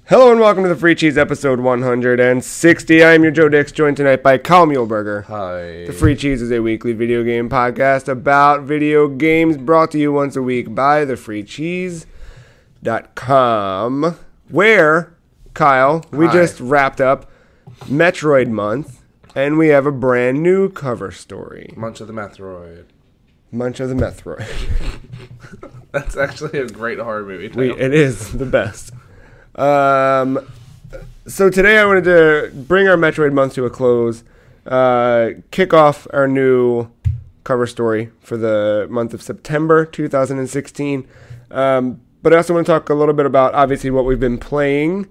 Hello and welcome to the Free Cheese episode 160. I am your Joe Dix, joined tonight by Kyle Muehlberger. Hi. The Free Cheese is a weekly video game podcast about video games brought to you once a week by thefreecheese.com, where, Kyle, we just wrapped up Metroid month, and we have a brand new cover story. Munch of the Metroid. Munch of the Metroid. That's actually a great horror movie title. It is the best. So today I wanted to bring our Metroid month to a close, kick off our new cover story for the month of September 2016. But I also want to talk a little bit about, obviously, what we've been playing.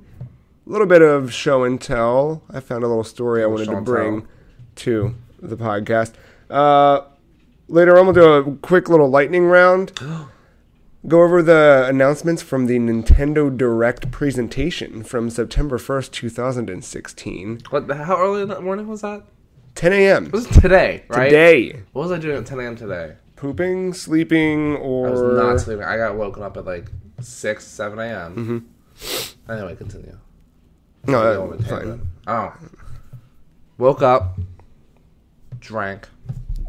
A little bit of show and tell. I found a little story I wanted to bring to the podcast. Later on, we'll do a quick little lightning round. Go over the announcements from the Nintendo Direct presentation from September 1st, 2016. How early in the morning was that? 10 a.m. It was today, right? Today. What was I doing at 10 a.m. today? Pooping, sleeping, or... I was not sleeping. I got woken up at like 6, 7 a.m. Mm-hmm. Anyway, continue. No, that's fine. Oh. Woke up. Drank.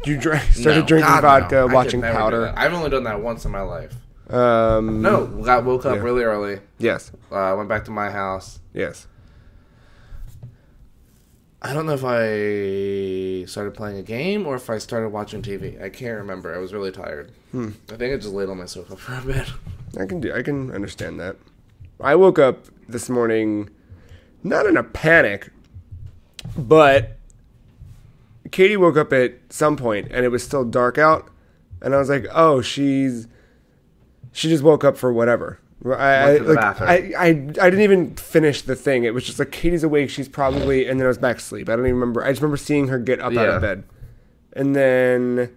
You started drinking vodka, watching Powder. I've only done that once in my life. Woke up really early. Yes. Went back to my house. Yes. I don't know if I started playing a game or if I started watching TV. I can't remember. I was really tired. I think I just laid on my sofa for a bit. I can understand that. I woke up this morning, not in a panic, but Katie woke up at some point and it was still dark out, and I was like, "Oh, she just woke up for whatever." I didn't even finish the thing. It was just like, Katie's awake, she's probably... And then I was back to sleep. I don't even remember. I just remember seeing her get up out of bed. And then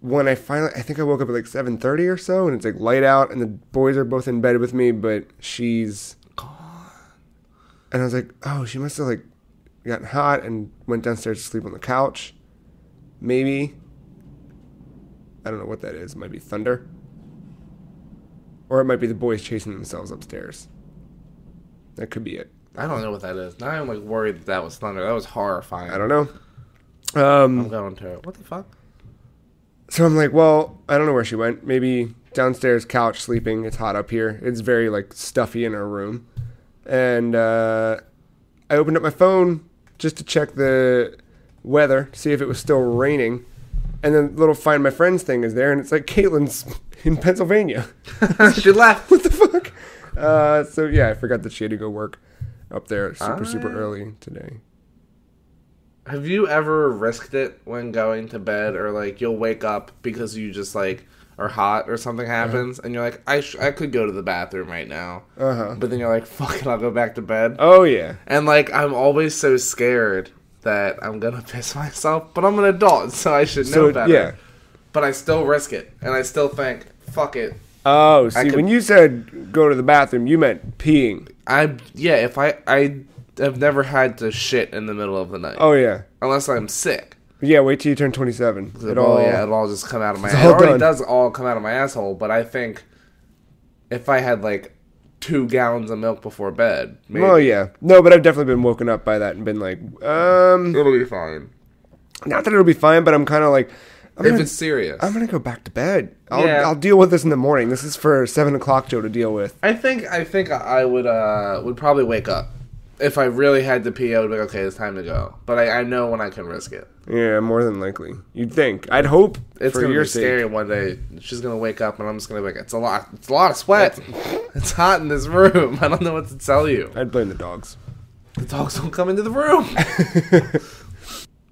when I think I woke up at like 7:30 or so, and it's like light out, and the boys are both in bed with me, but she's gone. And I was like, oh, she must have like gotten hot and went downstairs to sleep on the couch. Maybe. I don't know what that is. It might be thunder. Or it might be the boys chasing themselves upstairs. That could be it. I don't know what that is. Now I'm like worried that was thunder. That was horrifying. I don't know. I'm going to... What the fuck? So I'm like, well, I don't know where she went. Maybe downstairs, couch, sleeping. It's hot up here. It's very like stuffy in her room. And I opened up my phone just to check the weather, see if it was still raining. And then the little Find My Friends thing is there, and it's like, Caitlin's in Pennsylvania. She left. What the fuck? So yeah, I forgot that she had to go work up there super early today. Have you ever risked it when going to bed, or like you'll wake up because you just like are hot or something happens, and you're like, I could go to the bathroom right now, but then you're like, fuck it, I'll go back to bed. Oh yeah. And like I'm always so scared that I'm gonna piss myself, but I'm an adult, so I should know better. Yeah. But I still risk it, and I still think, fuck it. Oh, see, when you said go to the bathroom, you meant peeing. If I have never had to shit in the middle of the night. Oh, yeah. Unless I'm sick. Yeah, wait till you turn 27. It'll all just come out of my ass. It already does all come out of my asshole, but I think if I had, like, 2 gallons of milk before bed, maybe. Oh, yeah. No, but I've definitely been woken up by that and been like, It'll be fine. Not that it'll be fine, but I'm kind of like... If it's serious. I'm going to go back to bed. I'll deal with this in the morning. This is for 7 o'clock Joe to deal with. I think I would probably wake up. If I really had to pee, I would be like, okay, it's time to go. But I know when I can risk it. Yeah, more than likely. You'd think. I'd hope it's for gonna your be sake. scary one day. She's going to wake up and I'm just going to be like, it's a lot of sweat. It's hot in this room. I don't know what to tell you. I'd blame the dogs. The dogs don't come into the room.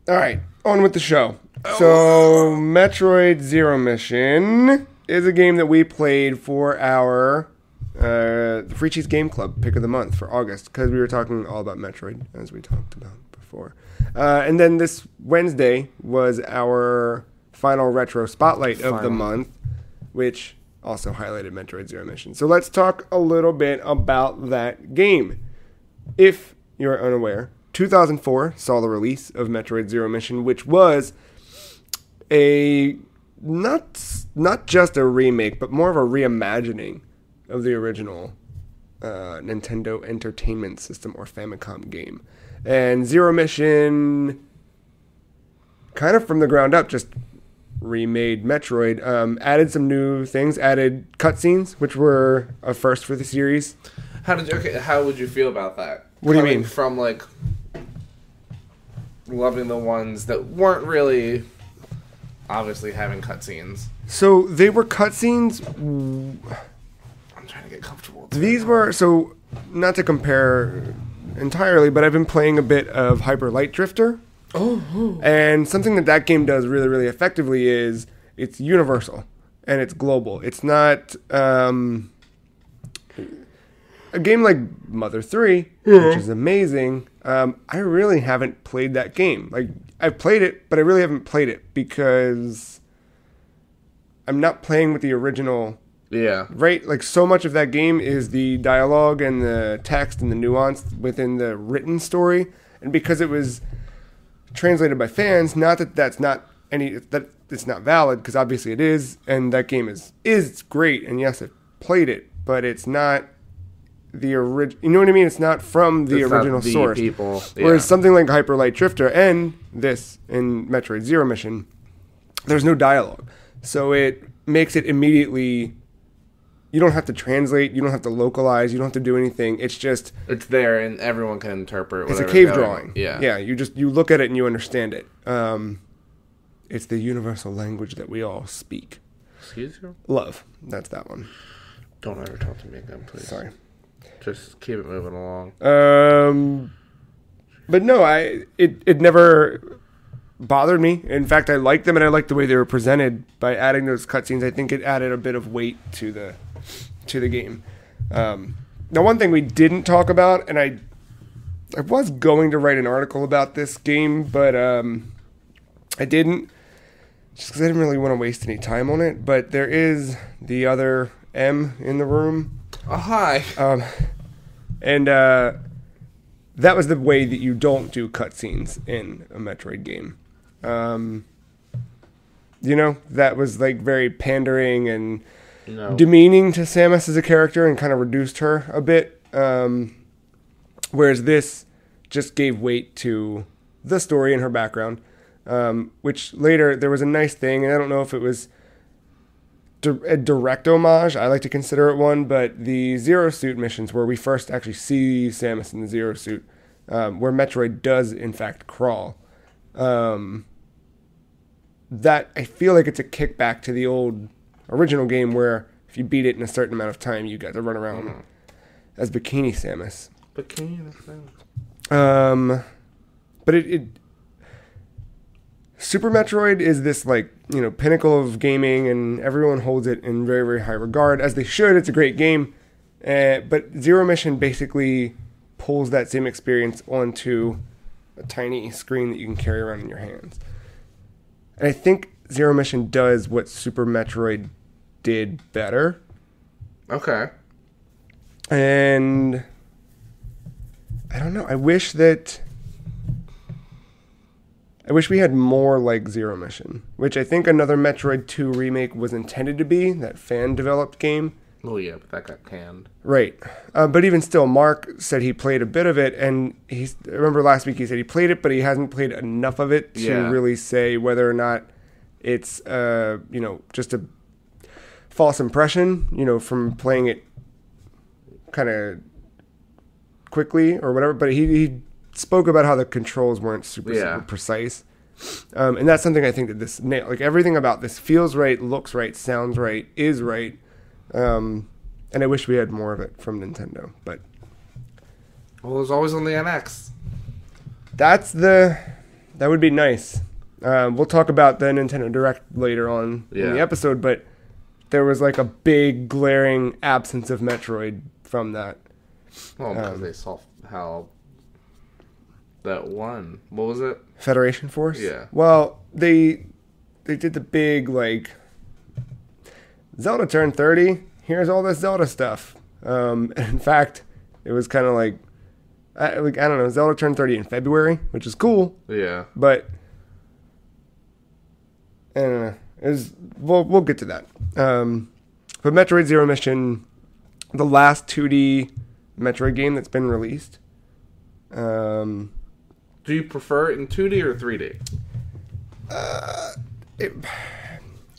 All right, on with the show. So, Metroid Zero Mission is a game that we played for our the Free Cheese Game Club pick of the month for August, because we were talking all about Metroid, as we talked about before. And then this Wednesday was our final retro spotlight of the month, which also highlighted Metroid Zero Mission. So let's talk a little bit about that game. If you're unaware, 2004 saw the release of Metroid Zero Mission, which was a not just a remake, but more of a reimagining of the original Nintendo Entertainment System or Famicom game. And Zero Mission, kind of from the ground up, just remade Metroid, added some new things, added cutscenes, which were a first for the series. How would you feel about that? What do you mean? From, like, loving the ones that weren't really obviously having cutscenes. So they were cutscenes. I'm trying to get comfortable. These were, so not to compare entirely, but I've been playing a bit of Hyper Light Drifter. Oh. And something that game does really, really effectively is it's universal and it's global. It's not a game like Mother 3, which is amazing. I really haven't played that game. Like, I've played it, but I really haven't played it because I'm not playing with the original. Yeah. Right? Like, so much of that game is the dialogue and the text and the nuance within the written story. And because it was translated by fans, not that that's not that it's not valid, because obviously it is, and that game is great, and yes, I've played it, but it's not the original. You know what I mean? It's not from the original source. People. Yeah. Whereas something like Hyper Light Drifter and this in Metroid Zero Mission, there's no dialogue, so it makes it immediately. You don't have to translate. You don't have to localize. You don't have to do anything. It's just it's there, and everyone can interpret. It's a cave drawing. Yeah, yeah. You look at it and you understand it. It's the universal language that we all speak. Excuse you? Love. That's that one. Don't ever talk to me again, please. Sorry. Just keep it moving along. But no, it never bothered me. In fact, I liked them, and I liked the way they were presented by adding those cutscenes. I think it added a bit of weight to the game. Now, one thing we didn't talk about, and I was going to write an article about this game, but I didn't, just because I didn't really want to waste any time on it. But there is the other M in the room. Oh, hi. And that was the way that you don't do cutscenes in a Metroid game. That was like very pandering and demeaning to Samus as a character and kind of reduced her a bit. Whereas this just gave weight to the story and her background, which later there was a nice thing, and I don't know if it was a direct homage. I like to consider it one, but the Zero Suit missions where we first actually see Samus in the Zero Suit, where Metroid does in fact crawl, that I feel like it's a kickback to the old original game where if you beat it in a certain amount of time, you got to run around as Bikini Samus. Bikini Samus. But it Super Metroid is this, like, pinnacle of gaming, and everyone holds it in very, very high regard, as they should. It's a great game. But Zero Mission basically pulls that same experience onto a tiny screen that you can carry around in your hands. And I think Zero Mission does what Super Metroid did better. Okay. And I don't know. I wish we had more like Zero Mission, which I think another Metroid 2 remake was intended to be, that fan-developed game. Oh, yeah, but that got canned. Right. But even still, Mark said he played a bit of it, and I remember last week he said he played it, but he hasn't played enough of it to really say whether or not it's, just a false impression, from playing it kind of quickly or whatever. But he spoke about how the controls weren't super precise. And that's something I think that this nail, like everything about this feels right, looks right, sounds right, is right. And I wish we had more of it from Nintendo, but well, it was always on the NX. That would be nice. We'll talk about the Nintendo Direct later on in the episode, but there was like a big glaring absence of Metroid from that. Well, because they saw how that one. What was it? Federation Force? Yeah. Well, they did the big, like, Zelda turned 30. Here's all this Zelda stuff. In fact, it was kind of like, I don't know, Zelda turned 30 in February, which is cool. Yeah. But, I don't know. We'll get to that. But Metroid Zero Mission, the last 2D Metroid game that's been released. Do you prefer it in 2D or 3D?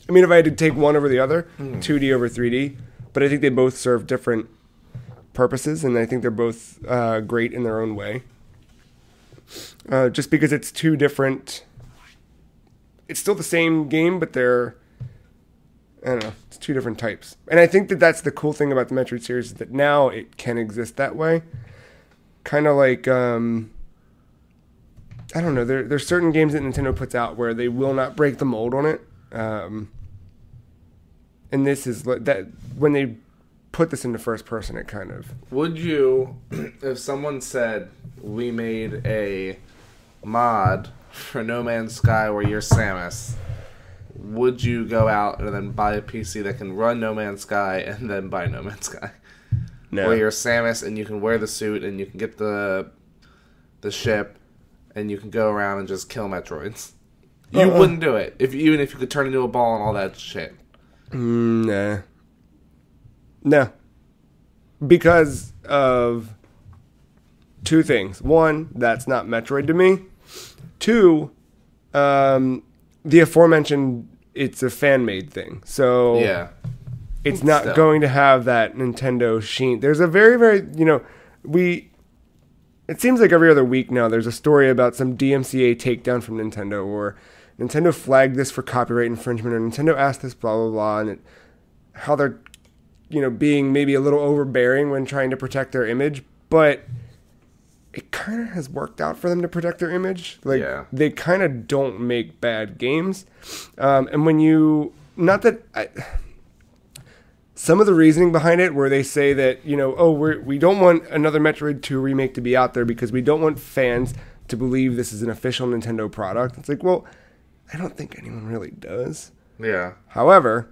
I mean, if I had to take one over the other, 2D over 3D, but I think they both serve different purposes, and I think they're both great in their own way. Just because it's two different... It's still the same game, but they're... I don't know. It's two different types. And I think that that's the cool thing about the Metroid series, is that now it can exist that way. Kind of like... I don't know. There's certain games that Nintendo puts out where they will not break the mold on it. And this is that when they put this into first person, it kind of... Would you, if someone said we made a mod for No Man's Sky where you're Samus, would you go out and then buy a PC that can run No Man's Sky and then buy No Man's Sky? No. Where you're Samus and you can wear the suit and you can get the ship and you can go around and just kill Metroids. You wouldn't do it, even if you could turn into a ball and all that shit. Nah. No. Because of two things. One, that's not Metroid to me. Two, the aforementioned, it's a fan-made thing. So Yeah. it's not going to have that Nintendo sheen. There's a very, very, it seems like every other week now there's a story about some DMCA takedown from Nintendo, or Nintendo flagged this for copyright infringement, or Nintendo asked this, blah, blah, blah, and how they're, being maybe a little overbearing when trying to protect their image, but it kind of has worked out for them to protect their image. They kind of don't make bad games. And when some of the reasoning behind it, where they say that, we don't want another Metroid 2 remake to be out there because we don't want fans to believe this is an official Nintendo product. It's like, well, I don't think anyone really does. Yeah. However,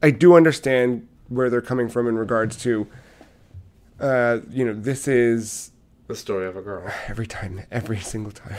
I do understand where they're coming from in regards to, this is... The story of a girl. Every single time.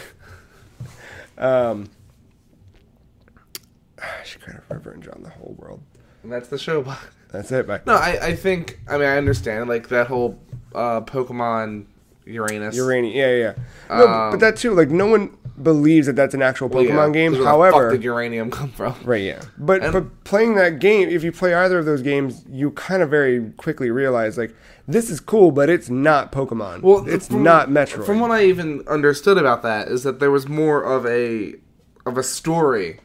She kind of revenge on the whole world. And that's the show. That's it. Bye. No, I think, I understand, like, that whole Pokemon Uranus. Yeah. No, but that too, like, no one believes that that's an actual Pokemon game. However, where the fuck did uranium come from? Right, yeah. But playing that game, if you play either of those games, you kind of very quickly realize, like, this is cool, but it's not Pokemon. Well, it's not Metroid. From what I even understood about that is that there was more of a story,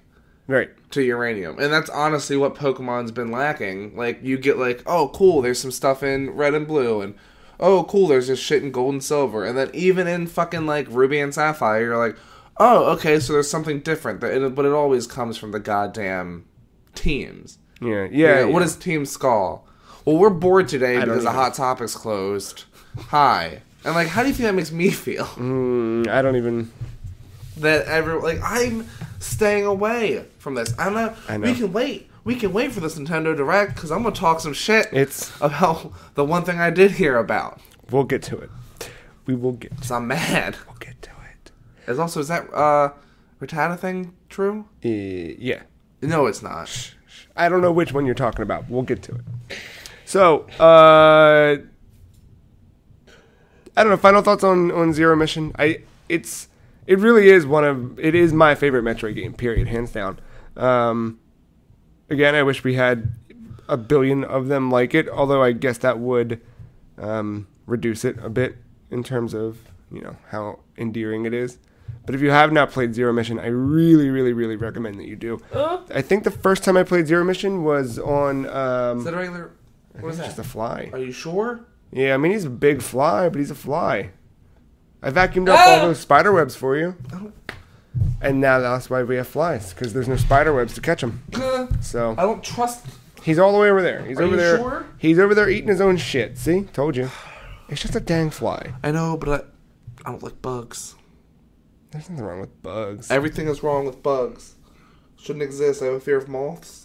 right, to uranium, and that's honestly what Pokemon's been lacking. Like, you get like, oh, cool, there's some stuff in Red and Blue, and oh, cool, there's just shit in Gold and Silver, and then even in fucking like Ruby and Sapphire, you're like, oh, okay, so there's something different, but it always comes from the goddamn teams. Yeah. What is Team Skull? Well, we're bored today because the Hot Topic's closed. Hi. And, like, how do you think that makes me feel? I don't even... That I'm staying away from this. I know. We can wait. We can wait for this Nintendo Direct because I'm going to talk some shit about the one thing I did hear about. We'll get to it. We will get to it. So I'm mad. We'll get to it. Is that Rattata thing true? Yeah. No, it's not. Shh. I don't know which one you're talking about. We'll get to it. So, I don't know. Final thoughts on Zero Mission. It really is it is my favorite Metroid game. Period, hands down. Again, I wish we had a billion of them like it. Although I guess that would reduce it a bit in terms of how endearing it is. But if you have not played Zero Mission, I really, really, really recommend that you do. I think the first time I played Zero Mission was on. Is that a regular? What is that? Just a fly. Are you sure? Yeah, I mean, he's a big fly, but he's a fly. I vacuumed up all those spider webs for you. And now that's why we have flies, because there's no spider webs to catch them. So I don't trust... He's all the way over there. He's over there. Sure? He's over there eating his own shit. See? Told you. It's just a dang fly. I know, but I don't like bugs. There's nothing wrong with bugs. Everything is wrong with bugs. Shouldn't exist. I have a fear of moths.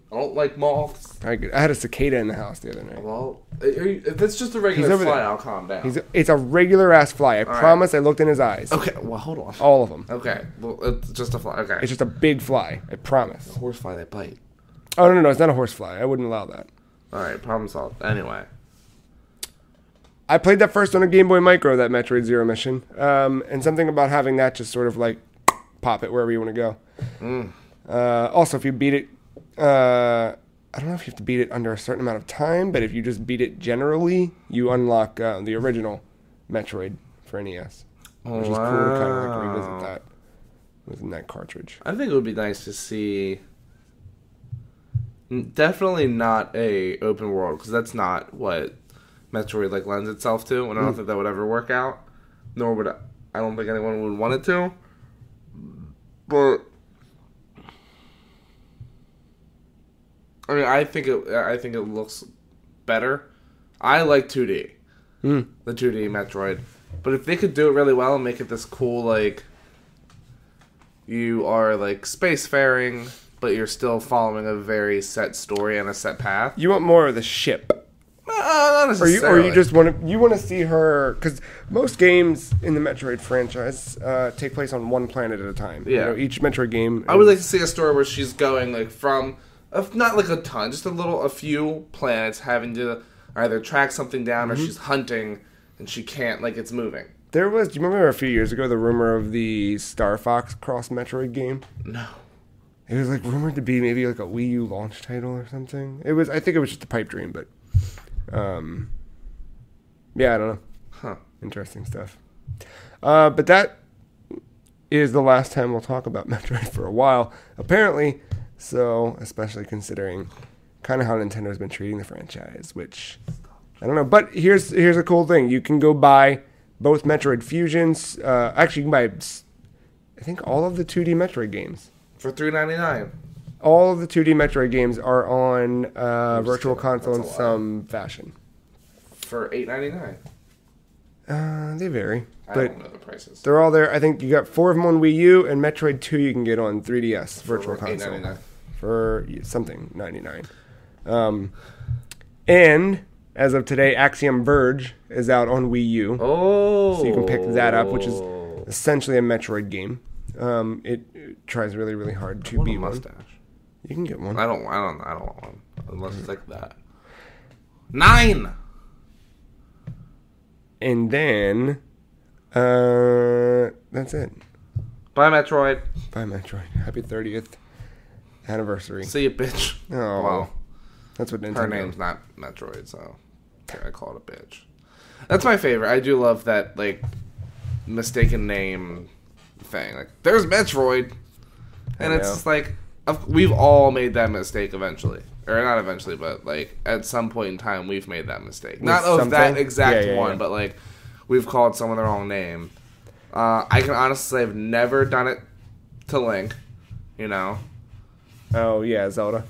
I don't like moths. I had a cicada in the house the other night. Well, if it's just a regular fly, I'll calm down. It's a regular-ass fly. I promise. Right. I looked in his eyes. Okay, well, hold on. All of them. Okay, well, it's just a fly. Okay. It's just a big fly. I promise. A horsefly, they bite. Oh, no, it's not a horsefly. I wouldn't allow that. All right, problem solved. Anyway. I played that first on a Game Boy Micro, that Metroid Zero mission, and something about having that just sort of like pop it wherever you want to go. Also, if you beat it, I don't know if you have to beat it under a certain amount of time, but if you just beat it generally, you unlock the original Metroid for NES, which is cool to kind of like revisit that within that cartridge. I think it would be nice to see. Definitely not a open world, because that's not what Metroid like lends itself to, and I don't think that would ever work out. Nor would I don't think anyone would want it to. But I mean, I think it looks better. I like 2D, the 2D Metroid. But if they could do it really well and make it this cool, like you are like spacefaring, but you're still following a very set story and a set path. You want more of the ship. Not necessarily. Or you just want to see her, because most games in the Metroid franchise take place on one planet at a time. Yeah. You know, each Metroid game. I would like to see a story where she's going like from, not like a ton, just a few planets, having to either track something down or she's hunting and she can't, like, it's moving. Do you remember a few years ago the rumor of the Star Fox cross Metroid game? No. It was like rumored to be maybe like a Wii U launch title or something. I think it was just a pipe dream, but yeah, I don't know. Huh. Interesting stuff. But that is the last time we'll talk about Metroid for a while, apparently. So, especially considering kind of how Nintendo's been treating the franchise, which I don't know. But here's a cool thing: you can go buy both Metroid Fusions. Actually, you can buy, I think, all of the 2D Metroid games for $3.99. All of the 2D Metroid games are on Virtual Console in some fashion. For $8.99. They vary. I don't know the prices. They're all there. I think you got 4 of them on Wii U, and Metroid 2 you can get on 3DS Virtual Console. $8.99. For something, $99. And as of today, Axiom Verge is out on Wii U. Oh. So you can pick that up, which is essentially a Metroid game. It tries really, really hard to be one. Mustache. You can get one. I don't want one. Unless it's like that. 9! And then, that's it. Bye, Metroid. Bye, Metroid. Happy 30th anniversary. See you, bitch. Oh, well, that's what Nintendo. Her name's not Metroid, so I call it a bitch. That's my favorite. I do love that, like, mistaken name thing. Like, there's Metroid. And it's just like, we've all made that mistake eventually. Or not eventually, but, like, at some point in time, we've made that mistake. Not of that exact one, but, like, we've called someone the wrong name. I can honestly say I've never done it to Link, you know. Oh, yeah, Zelda.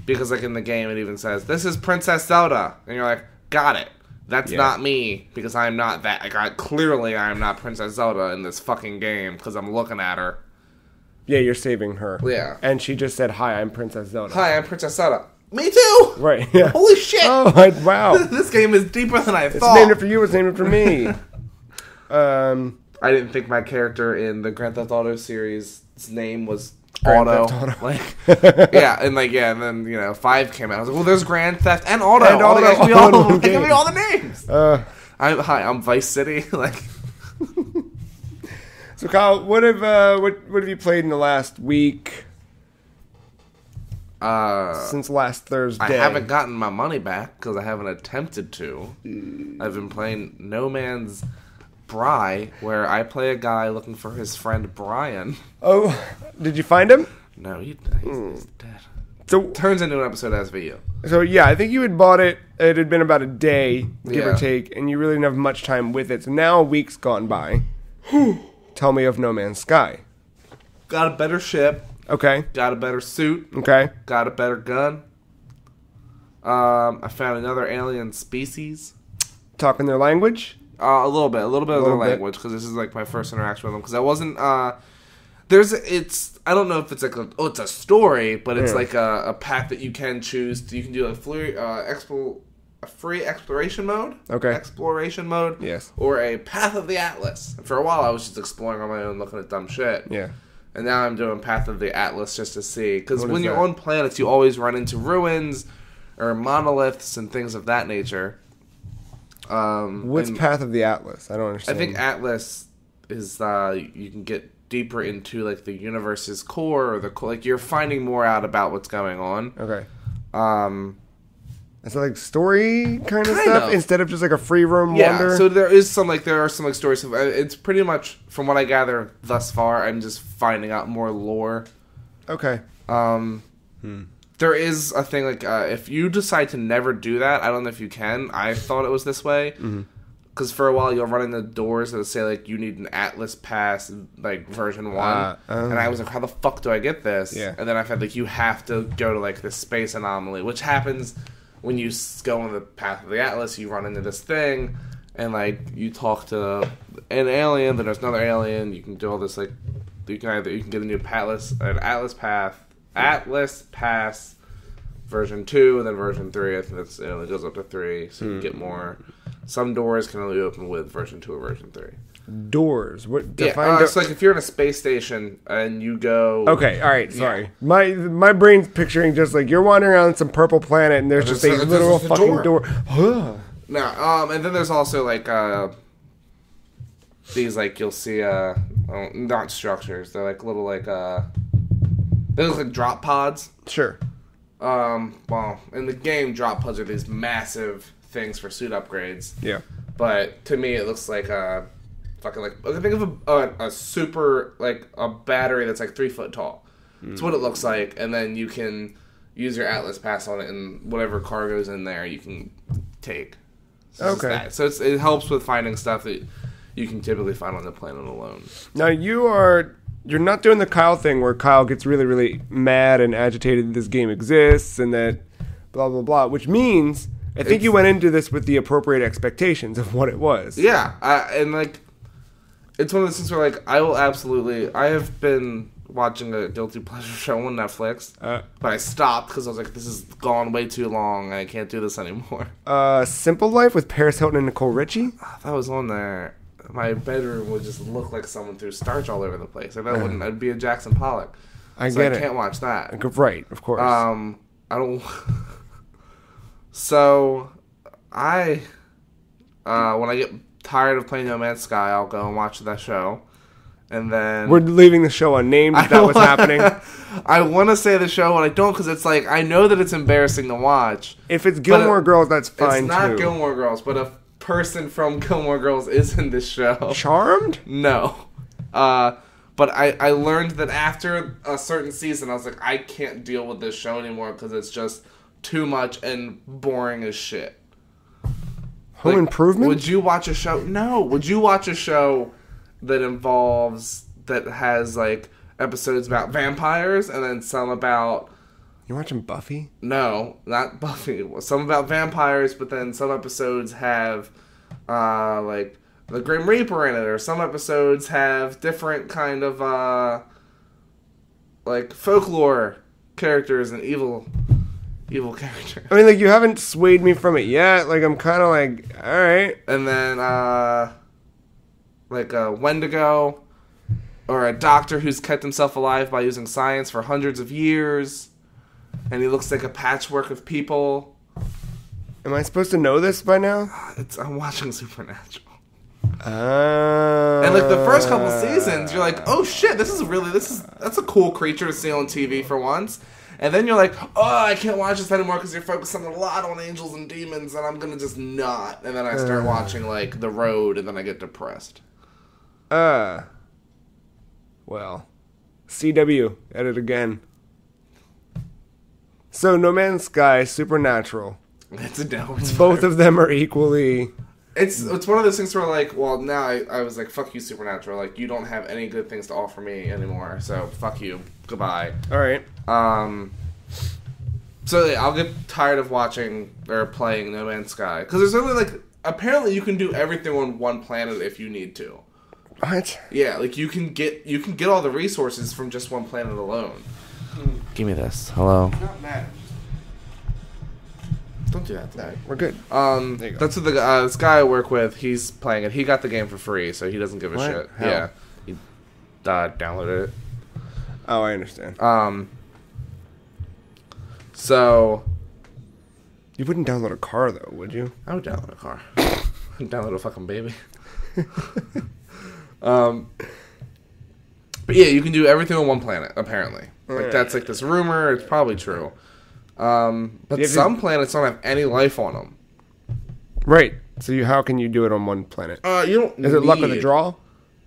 Because, like, in the game, it even says, this is Princess Zelda. And you're like, got it. That's not me, because I'm not that. Like, clearly, I am not Princess Zelda in this fucking game, because I'm looking at her. Yeah, you're saving her. Yeah. And she just said, hi, I'm Princess Zelda. Hi, I'm Princess Zelda. Me too! Right, yeah. Holy shit! Oh, wow. This game is deeper than I thought. It's named it for you, it's named it for me. I didn't think my character in the Grand Theft Auto series' name was Grand Auto. Theft Auto. Like, and then, 5 came out. I was like, well, there's Grand Theft and Auto. And Auto. They give me all the names. I'm Vice City. Like, so Kyle, what have you played in the last week? Since last Thursday. I haven't gotten my money back because I haven't attempted to. I've been playing No Man's Bry, where I play a guy looking for his friend Brian. Oh, did you find him? No, he's dead. So turns into an episode SVU. So yeah, I think you had bought it. It had been about a day, give or take, and you really didn't have much time with it. So now a week's gone by. Tell me of No Man's Sky. Got a better ship. Okay. Got a better suit. Okay. Got a better gun. I found another alien species. Talking their language? A little bit of their language, because this is like my first interaction with them. Because I wasn't. I don't know if it's like it's a story, but it's like a path that you can choose. You can do a free exploration mode. Okay. Exploration mode. Yes. Or a Path of the Atlas. And for a while, I was just exploring on my own, looking at dumb shit. Yeah. And now I'm doing Path of the Atlas just to see. Because when you're on planets, you always run into ruins, or monoliths and things of that nature. What's Path of the Atlas? I don't understand. I think Atlas is you can get deeper into like the universe's core, or like you're finding more out about what's going on. Okay. Is it like story kind of stuff instead of just like a free roam wander? So there are some stories. It's pretty much, from what I gather thus far, I'm just finding out more lore. Okay. There is a thing like if you decide to never do that, I don't know if you can. I thought it was this way. Because for a while you'll run into doors that say like you need an Atlas pass, like version 1, and I was like, how the fuck do I get this? Yeah. And then I found like you have to go to like this space anomaly, which happens when you go on the Path of the Atlas. You run into this thing, and like you talk to an alien, then there's another alien. You can do all this like you can get a new Atlas pass version 2, and then version 3. I think that's it goes up to 3, so you can get more. Some doors can only open with version 2 or version 3. Doors? What? It's like if you're in a space station and you go... Okay, alright, sorry. My brain's picturing just like you're wandering around some purple planet and there's just a literal fucking door. No, and then there's also like these like you'll see not structures. They're like little like they look like drop pods. Sure. Well, in the game, drop pods are these massive things for suit upgrades. Yeah. But to me, it looks like a fucking like think of a super like a battery that's like 3 foot tall. That's what it looks like, and then you can use your Atlas pass on it, and whatever cargo's in there you can take. So it helps with finding stuff that you can typically find on the planet alone. Now you're not doing the Kyle thing where Kyle gets really, really mad and agitated that this game exists and that blah, blah, blah, which means I think you went into this with the appropriate expectations of what it was. Yeah, and like, it's one of those things where like, I have been watching a guilty pleasure show on Netflix, but I stopped because I was like, this has gone way too long, I can't do this anymore. Simple Life with Paris Hilton and Nicole Richie? That was on there. My bedroom would just look like someone threw starch all over the place. Like, I'd be a Jackson Pollock. I can't watch that. Right, of course. I don't... So, when I get tired of playing No Man's Sky, I'll go and watch that show. And then... We're leaving the show unnamed. Is that what's happening? I want to say the show, and I don't, because it's like, I know that it's embarrassing to watch. If it's Gilmore Girls, that's fine, too. It's not Gilmore Girls, but a person from Gilmore Girls is in this show. Charmed? No. But I learned that after a certain season, I was like, I can't deal with this show anymore because it's just too much and boring as shit. Home Improvement? Would you watch a show? No. Would you watch a show that has like episodes about vampires and then some about... You're watching Buffy? No, not Buffy. Some about vampires, but then some episodes have like the Grim Reaper in it, or some episodes have different kind of like folklore characters and evil characters. I mean, like, you haven't swayed me from it yet. Like, I'm kind of like, all right. And then like a Wendigo, or a doctor who's kept himself alive by using science for hundreds of years. And he looks like a patchwork of people. Am I supposed to know this by now? I'm watching Supernatural. And like the first couple seasons, you're like, oh shit, that's a cool creature to see on TV for once. And then you're like, oh, I can't watch this anymore because you're focusing a lot on angels and demons, and I'm gonna just not. And then I start watching like The Road, and then I get depressed. Well, CW at it again. So, No Man's Sky, Supernatural. It's a downward spiral. Both of them are equally... It's one of those things where, like, well, now I was like, fuck you, Supernatural. Like, you don't have any good things to offer me anymore, so fuck you. Goodbye. All right. So I'll get tired of watching or playing No Man's Sky. Because there's only, like, apparently you can do everything on one planet if you need to. What? Yeah, like, you can get all the resources from just one planet alone. Give me this. Hello. Not mad. Don't do that today. We're good. That's what this guy I work with, he's playing it. He got the game for free, so he doesn't give a shit. How? Yeah. He downloaded it. Oh, I understand. So You wouldn't download a car, though, would you? I would download a car. Download a fucking baby. But yeah, you can do everything on one planet, apparently. Like, that's like this rumor. It's probably true. But some planets don't have any life on them. Right. So how can you do it on one planet? You don't. Is it luck of the draw?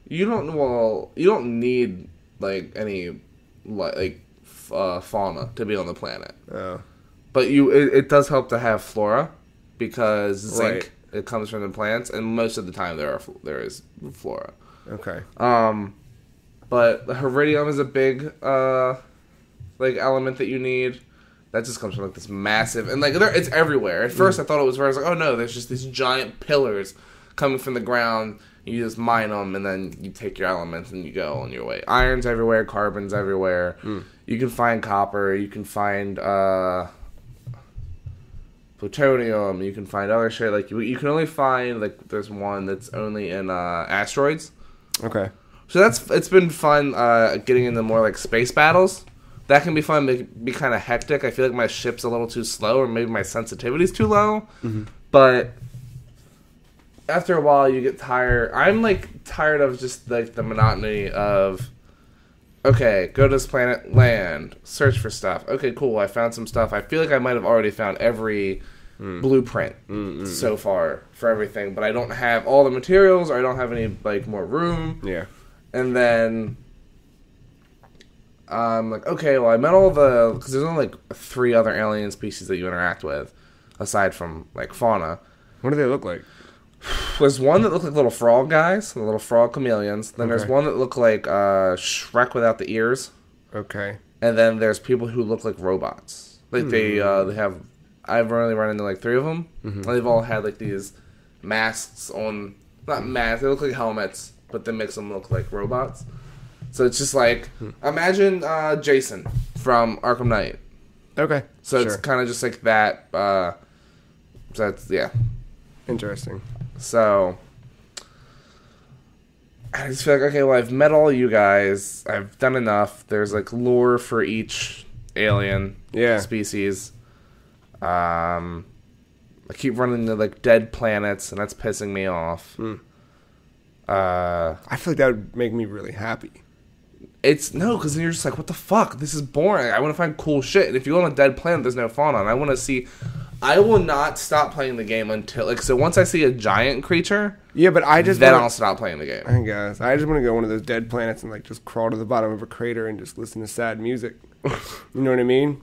You don't. Well, you don't need like any fauna to be on the planet. Oh. But it does help to have flora because zinc it comes from the plants, and most of the time there is flora. Okay. But the iridium is a big element that you need. That just comes from like this massive, and like it's everywhere. At first, I thought it was where I was like, oh no, there's just these giant pillars coming from the ground. You just mine them, and then you take your elements and you go on your way. Iron's everywhere, carbon's everywhere. You can find copper. You can find plutonium. You can find other shit. Like you can only find like there's one that's only in asteroids. Okay. So it's been fun getting into more like space battles. That can be fun, be kind of hectic. I feel like my ship's a little too slow, or maybe my sensitivity's too low. Mm-hmm. But after a while, you get tired. I'm like tired of just like the monotony of, okay, go to this planet, land, search for stuff. Okay, cool. I found some stuff. I feel like I might have already found every blueprint so far for everything, but I don't have all the materials, or I don't have any like more room. Yeah, and then. I'm like, okay, well, I met all because there's only, like, 3 other alien species that you interact with, aside from, like, fauna. What do they look like? There's one that look like little frog guys, little frog chameleons. Then there's one that look like Shrek without the ears. Okay. And then there's people who look like robots. Like, they have... I've only run into, like, 3 of them. Mm-hmm. And they've all had, like, these masks on... Not masks, they look like helmets, but they makes them look like robots. So it's just like, imagine Jason from Arkham Knight. Okay. So it's kind of just like that. So that's, yeah. Interesting. So, I just feel like, okay, well, I've met all you guys. I've done enough. There's like lore for each alien species. I keep running into like dead planets, and that's pissing me off. I feel like that would make me really happy. No, because then you're just like, what the fuck? This is boring. I want to find cool shit. And if you go on a dead planet, there's no fauna. And I want to see... I will not stop playing the game until... Like, so once I see a giant creature... Yeah, but I just... Then I'll stop playing the game. I guess. I just want to go one of those dead planets and, like, just crawl to the bottom of a crater and just listen to sad music. You know what I mean?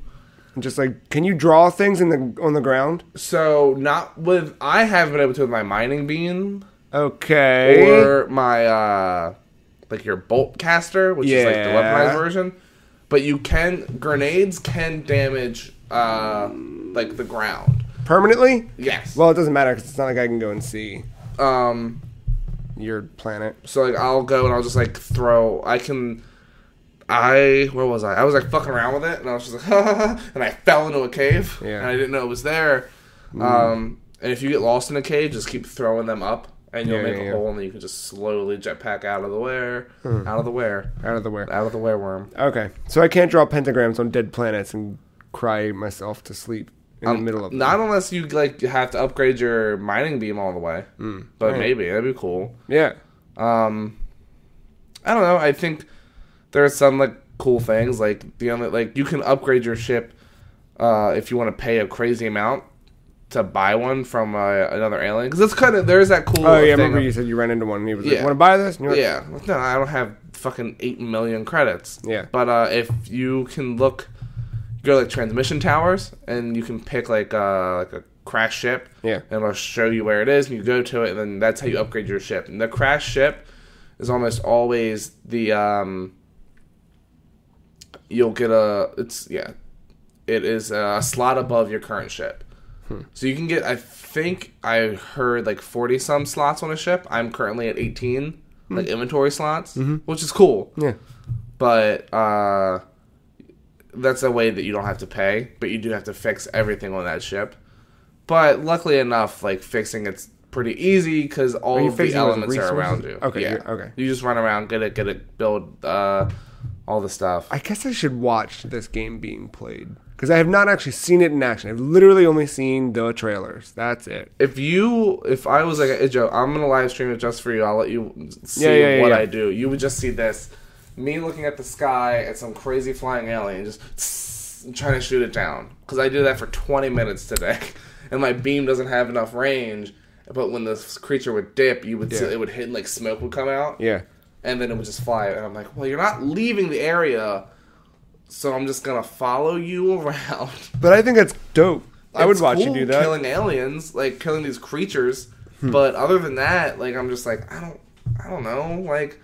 And just, like... Can you draw things on the ground? So, not with... I have been able to with my mining beam. Okay. Or my, like your bolt caster, which is like the weaponized version. But grenades can damage, like the ground. Permanently? Yes. Well, it doesn't matter because it's not like I can go and see your planet. So like I'll go and I'll just like throw. Where was I? I was like fucking around with it, and I was just like, and I fell into a cave, and I didn't know it was there. And if you get lost in a cave, just keep throwing them up. And you'll make a hole, and then you can just slowly jetpack out of the wereworm. Okay, so I can't draw pentagrams on dead planets and cry myself to sleep in the middle of them. Not unless you like have to upgrade your mining beam all the way. But maybe that'd be cool. Yeah. I don't know. I think there are some like cool things like you can upgrade your ship if you want to pay a crazy amount to buy one from another alien, because it's there's that cool. Oh yeah, I remember you said you ran into one and he was like, "Want to buy this?" And you're like, no, I don't have fucking 8 million credits. Yeah, but if you can go to like transmission towers and you can pick like a crash ship, and it'll show you where it is, and you go to it, and then that's how you upgrade your ship. And the crash ship is almost always the you'll get it is a slot above your current ship. So you can get, I think I heard like 40 some slots on a ship. I'm currently at 18, like inventory slots, which is cool. Yeah. But that's a way that you don't have to pay, but you do have to fix everything on that ship. But luckily enough, like fixing it's pretty easy because all of the elements are around you. Okay. Yeah. Okay. You just run around, get it, build all the stuff. I guess I should watch this game being played. Because I have not actually seen it in action. I've literally only seen the trailers. That's it. If I was like, hey, Joe, I'm going to live stream it just for you. I'll let you see what I do. You would just see this. Me looking at the sky at some crazy flying alien just trying to shoot it down. Because I did that for 20 minutes today. And my beam doesn't have enough range. But when this creature would dip, you would see, it would hit and like smoke would come out. Yeah. And then it would just fly. And I'm like, well, you're not leaving the area, so I'm just going to follow you around. But I think that's dope. I would watch you do that. Killing aliens, like killing these creatures. But other than that, like I'm just like, I don't know. Like,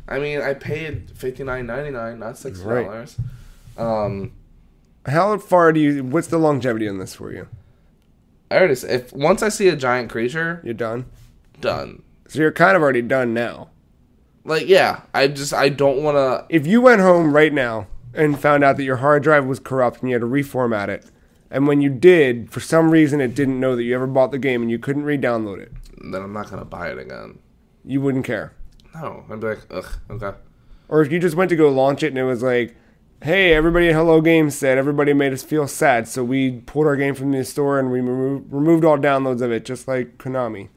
I mean, I paid $59.99, not $60. Right. How far what's the longevity on this for you? I already said, once I see a giant creature, you're done? Done. So you're kind of already done now. Like, yeah, I don't want to... If you went home right now and found out that your hard drive was corrupt and you had to reformat it, and when you did, for some reason it didn't know that you ever bought the game and you couldn't re-download it, then I'm not going to buy it again. You wouldn't care? No. I'd be like, ugh, okay. Or if you just went to go launch it and it was like, hey, everybody at Hello Games said everybody made us feel sad, so we pulled our game from the store and we removed all downloads of it, just like Konami.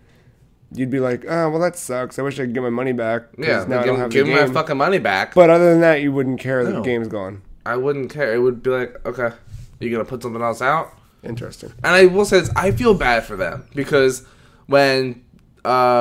You'd be like, oh, well, that sucks. I wish I could get my money back. Yeah, now I don't have give the me game. my fucking money back. But other than that, you wouldn't care that the game's gone. I wouldn't care. It would be like, okay, you going to put something else out? Interesting. And I will say this, I feel bad for them, because when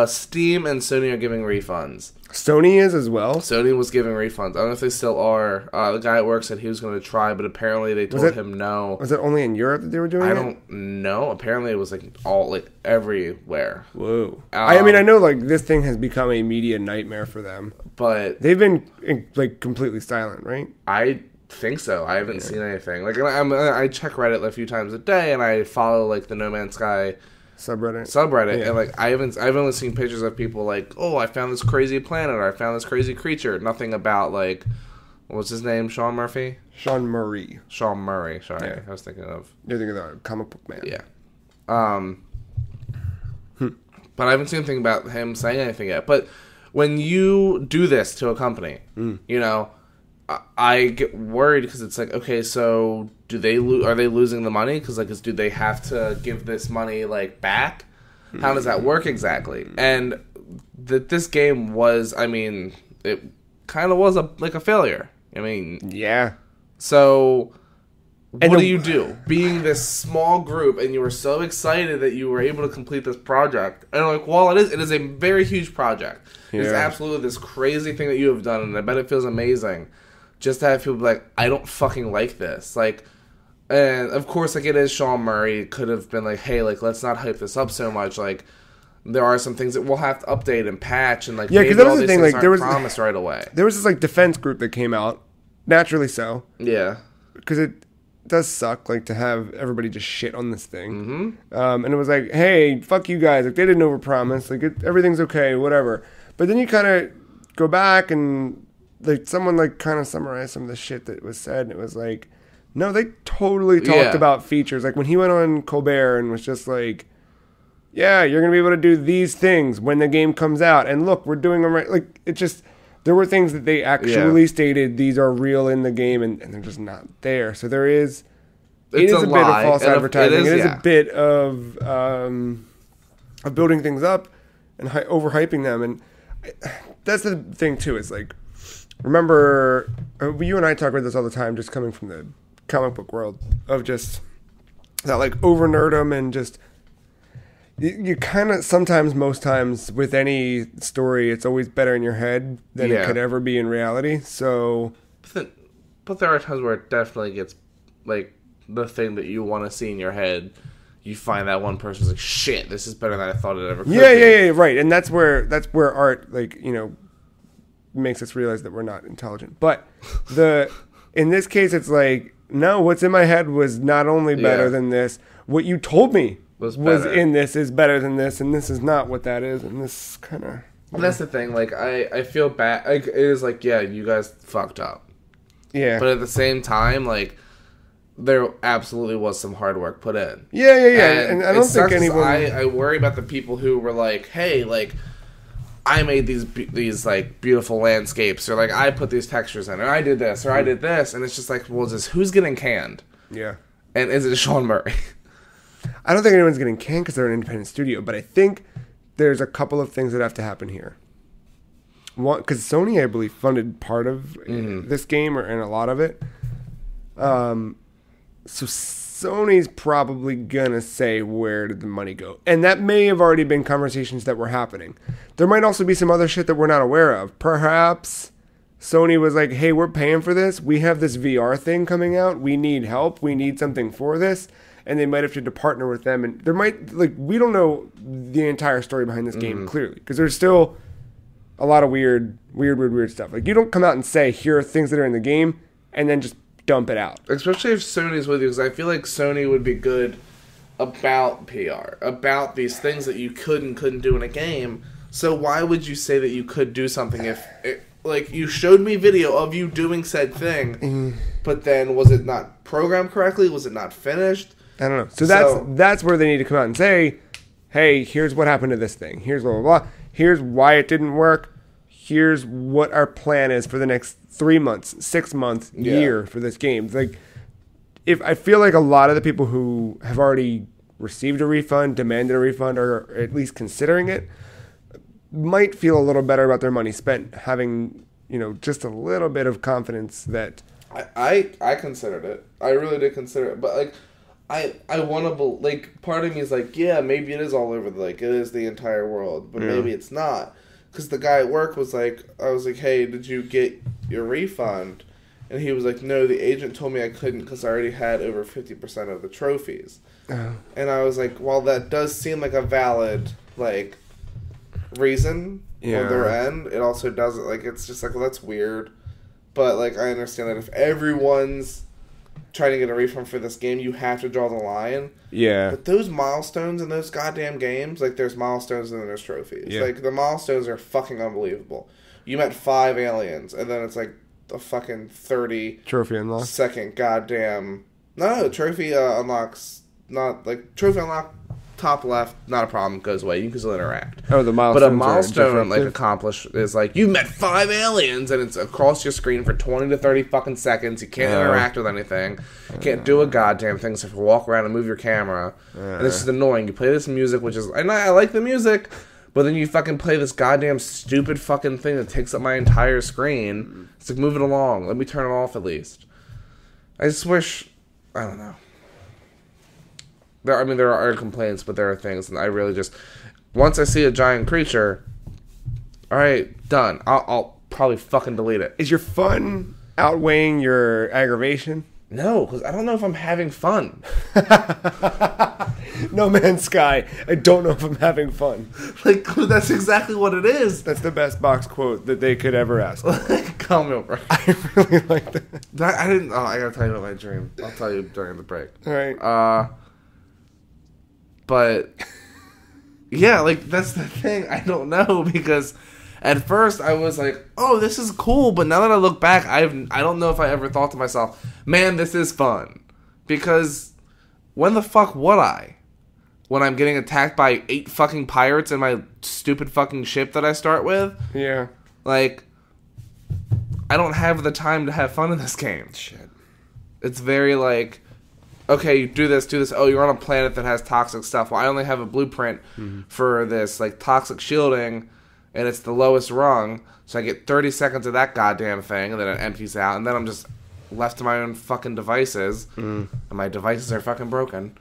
Steam and Sony are giving refunds. Sony is as well? Sony was giving refunds. I don't know if they still are. The guy at work said he was going to try, but apparently they told him no. Was it only in Europe that they were doing it? I don't know. Apparently it was like all like everywhere. Whoa. I mean, I know like this thing has become a media nightmare for them. But they've been like completely silent, right? I think so. I haven't seen anything. Like I check Reddit a few times a day, and I follow like the No Man's Sky subreddit, and like I've only seen pictures of people like, oh, I found this crazy planet, or I found this crazy creature. Nothing about like, what's his name? Sean Murray. Sorry, I was thinking of. You're thinking of the comic book man. Yeah. But I haven't seen anything about him saying anything yet. But when you do this to a company, you know, I get worried because it's like, okay, so are they losing the money? Because like, do they have to give this money like back? How does that work exactly? And this game was, I mean, it kind of was a failure. I mean, yeah. So what do you do? Being this small group, and you were so excited that you were able to complete this project, and like, while it is a very huge project. Yeah. It's absolutely this crazy thing that you have done, and I bet it feels amazing. Just to have people be like, I don't fucking like this. Like, and of course, like, it is Sean Murray. It could have been like, hey, like, let's not hype this up so much. Like, there are some things that we'll have to update and patch, and like, because that was the thing. Like, there was promised right away. There was this like defense group that came out, naturally so. Yeah, because it does suck, like, to have everybody just shit on this thing. And it was like, hey, fuck you guys. Like, they didn't overpromise. Like, everything's okay, whatever. But then you kind of go back and like someone like kind of summarized some of the shit that was said, and it was like, no, they totally talked about features. Like when he went on Colbert and was just like, yeah, you're gonna be able to do these things when the game comes out, and look, we're doing them right. Like, it just, there were things that they actually stated these are real in the game, and they're just not there. So there is, it is a bit of false advertising. It is a bit of building things up and overhyping them, and that's the thing too. Is like, remember, you and I talk about this all the time, just coming from the comic book world, of just that like over nerdum, and just you kind of sometimes, most times with any story, it's always better in your head than it could ever be in reality. So, but there are times where it definitely gets like the thing that you want to see in your head. You find that one person's like, shit, this is better than I thought it ever could be. Yeah, right. And that's where art, like, you know, makes us realize that we're not intelligent. But in this case, it's like, no, what's in my head was not only better than this, what you told me was in this is better than this, and this is not what that is, and this kind of... And that's the thing, like, I feel bad. Like, it is like, yeah, you guys fucked up. Yeah. But at the same time, like, there absolutely was some hard work put in. Yeah. And I don't think anyone... I worry about the people who were like, hey, like, I made these like beautiful landscapes, or like I put these textures in, or I did this, or I did this, and it's just like, well, just who's getting canned? Yeah. And is it Sean Murray? I don't think anyone's getting canned because they're an independent studio, but I think there's a couple of things that have to happen here. One, because Sony, I believe, funded part of this game and a lot of it. So Sony's probably gonna say, where did the money go? And that may have already been conversations that were happening. There might also be some other shit that we're not aware of. Perhaps Sony was like, hey, we're paying for this. We have this VR thing coming out. We need help. We need something for this. And they might have to partner with them. And there might, like, we don't know the entire story behind this game clearly. Because there's still a lot of weird stuff. Like, you don't come out and say, here are things that are in the game, and then just dump it out. Especially if Sony's with you, because I feel like Sony would be good about PR, about these things that you could and couldn't do in a game. So why would you say that you could do something if, like, you showed me video of you doing said thing, but then was it not programmed correctly? Was it not finished? I don't know. So that's where they need to come out and say, hey, here's what happened to this thing. Here's blah, blah, blah. Here's why it didn't work. Here's what our plan is for the next 3 months, 6 months, year for this game. Like, if I feel like a lot of the people who have already received a refund, demanded a refund, or at least considering it, might feel a little better about their money spent, having, just a little bit of confidence that... I considered it. I really did consider it. But, like, I want to... Like, part of me is like, yeah, maybe it is all over. Like, it is the entire world. But maybe it's not. Because the guy at work was like... I was like, hey, did you get your refund? And he was like, no, the agent told me I couldn't because I already had over 50% of the trophies. And I was like, well, that does seem like a valid, like... reason on their end. It also doesn't, like, it's just like, well, that's weird, but like, I understand that if everyone's trying to get a refund for this game, you have to draw the line. But those milestones in those goddamn games, like, there's milestones and then there's trophies. Like, the milestones are fucking unbelievable. You met 5 aliens and then it's like a fucking 30 trophy unlock second goddamn trophy unlocks, not like trophy unlock top left, not a problem, goes away. You can still interact. Oh, the milestone. But a milestone, like, accomplished is like, you met 5 aliens, and it's across your screen for 20 to 30 fucking seconds. You can't interact with anything. You can't do a goddamn thing except for walk around and move your camera. And it's just annoying. You play this music, which is... And I like the music, but then you fucking play this goddamn stupid fucking thing that takes up my entire screen. It's like, move it along. Let me turn it off at least. I just wish... I don't know. There are complaints, but there are things, and I really just... Once I see a giant creature, alright, done. I'll probably fucking delete it. Is your fun outweighing your aggravation? No, because I don't know if I'm having fun. No Man's Sky. I don't know if I'm having fun. Like, that's exactly what it is. That's the best box quote that they could ever ask. Call me over. I really like that. I didn't... Oh, I gotta tell you about my dream. I'll tell you during the break. Alright. But, yeah, like, that's the thing. I don't know, because at first I was like, oh, this is cool. But now that I look back, I don't know if I ever thought to myself, man, this is fun. Because when the fuck would I? When I'm getting attacked by 8 fucking pirates in my stupid fucking ship that I start with? Yeah. Like, I don't have the time to have fun in this game. Shit. It's very, like... Okay, you do this. Oh, you're on a planet that has toxic stuff. Well, I only have a blueprint for this, like, toxic shielding, and it's the lowest rung, so I get 30 seconds of that goddamn thing, and then it empties out, and then I'm just left to my own fucking devices, and my devices are fucking broken.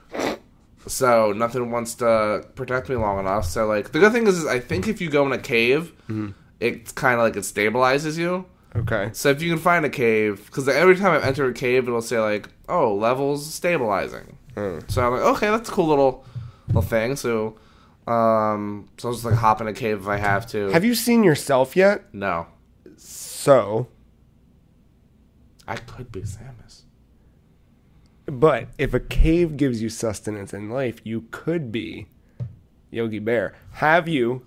So, nothing wants to protect me long enough. So, like, the good thing is I think if you go in a cave, it's kind of like it stabilizes you. Okay. So if you can find a cave, because every time I've entered a cave, it'll say, like, oh, levels stabilizing. So I'm like, okay, that's a cool little thing. So I'll just, like, hop in a cave if I have to. Have you seen yourself yet? No. So? I could be Samus. But if a cave gives you sustenance in life, you could be Yogi Bear. Have you...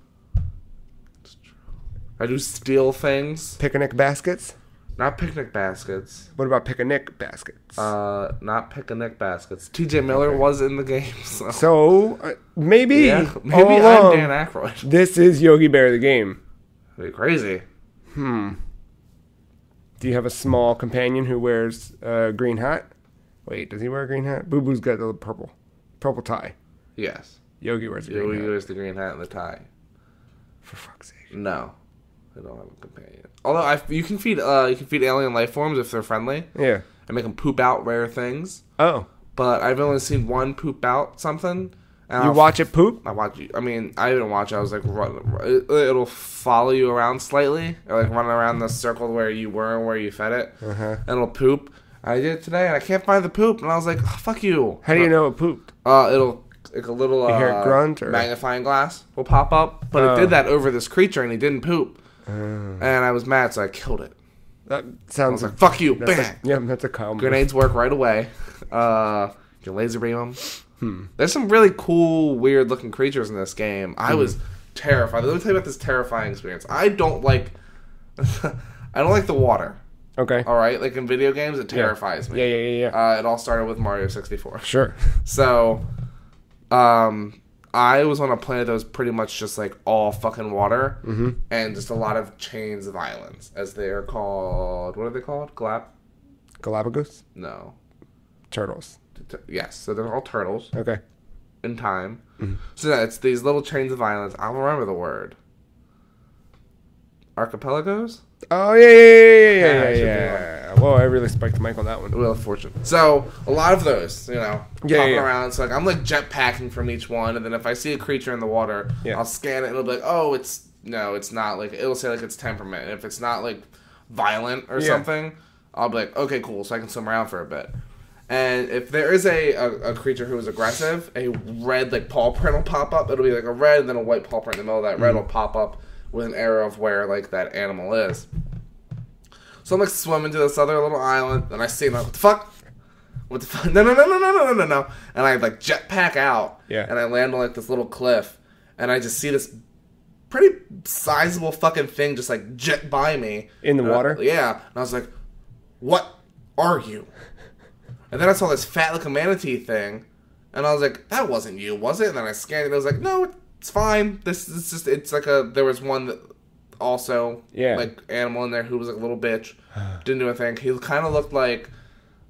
I do steal things. Picnic baskets? Not picnic baskets. What about picnic baskets? Not picnic baskets. TJ Miller was in the game. So maybe. Yeah, maybe I'm Dan Aykroyd. This is Yogi Bear the game. That'd be crazy. Do you have a small companion who wears a green hat? Wait, does he wear a green hat? Boo Boo's got the purple tie. Yes. Yogi wears the green hat. Yogi wears the green hat and the tie. For fuck's sake. No. I don't have a companion. Although you can feed alien life forms if they're friendly. Yeah. And make them poop out rare things. Oh. But I've only seen one poop out something. You watch it poop? I didn't watch it. I was like, it'll follow you around slightly. Or like run around the circle where you were and where you fed it. Uh-huh. And it'll poop. I did it today and I can't find the poop. And I was like, oh, fuck you. How do you know it pooped? It'll, like a little you hear it grunt, or? Magnifying glass will pop up. But it did that over this creature and he didn't poop. And I was mad, so I killed it. That sounds like, fuck you, bang. That's a combo. Grenades work right away. You can laser beam them. There's some really cool, weird-looking creatures in this game. I was terrified. Let me tell you about this terrifying experience. I don't like the water. Okay. All right? Like, in video games, it terrifies me. Yeah. It all started with Mario 64. Sure. So, I was on a planet that was pretty much just, like, all fucking water. And just a lot of chains of islands, as they are called. What are they called? Galapagos? No. Turtles. Yes, so they're all turtles. Okay. In time. So yeah, it's these little chains of islands. I'll remember the word. Archipelagos? Oh, yeah. Whoa, I really spiked the mic on that one. Wheel of Fortune. So, a lot of those, popping around. So, like, I'm, like, jetpacking from each one, and then if I see a creature in the water, I'll scan it, and it'll be like, oh, it's not, like, it'll say, like, it's temperament. And if it's not, like, violent or something, I'll be like, okay, cool, so I can swim around for a bit. And if there is a creature who is aggressive, a red, like, paw print will pop up. It'll be, like, a red and then a white paw print in the middle of that red will pop up with an arrow of where, like, that animal is. So I'm, like, swimming to this other little island, and I see, like, what the fuck? What the fuck? No. And I, like, jetpack out, and I land on, like, this little cliff, and I just see this pretty sizable fucking thing just, like, jet by me. In the water? Yeah. And I was like, what are you? And then I saw this fat looking manatee thing, and I was like, that wasn't you, was it? And then I scanned it, and I was like, no, it's fine. It's like there was one that also, like, animal in there who was like a little bitch. Didn't do anything. He kind of looked like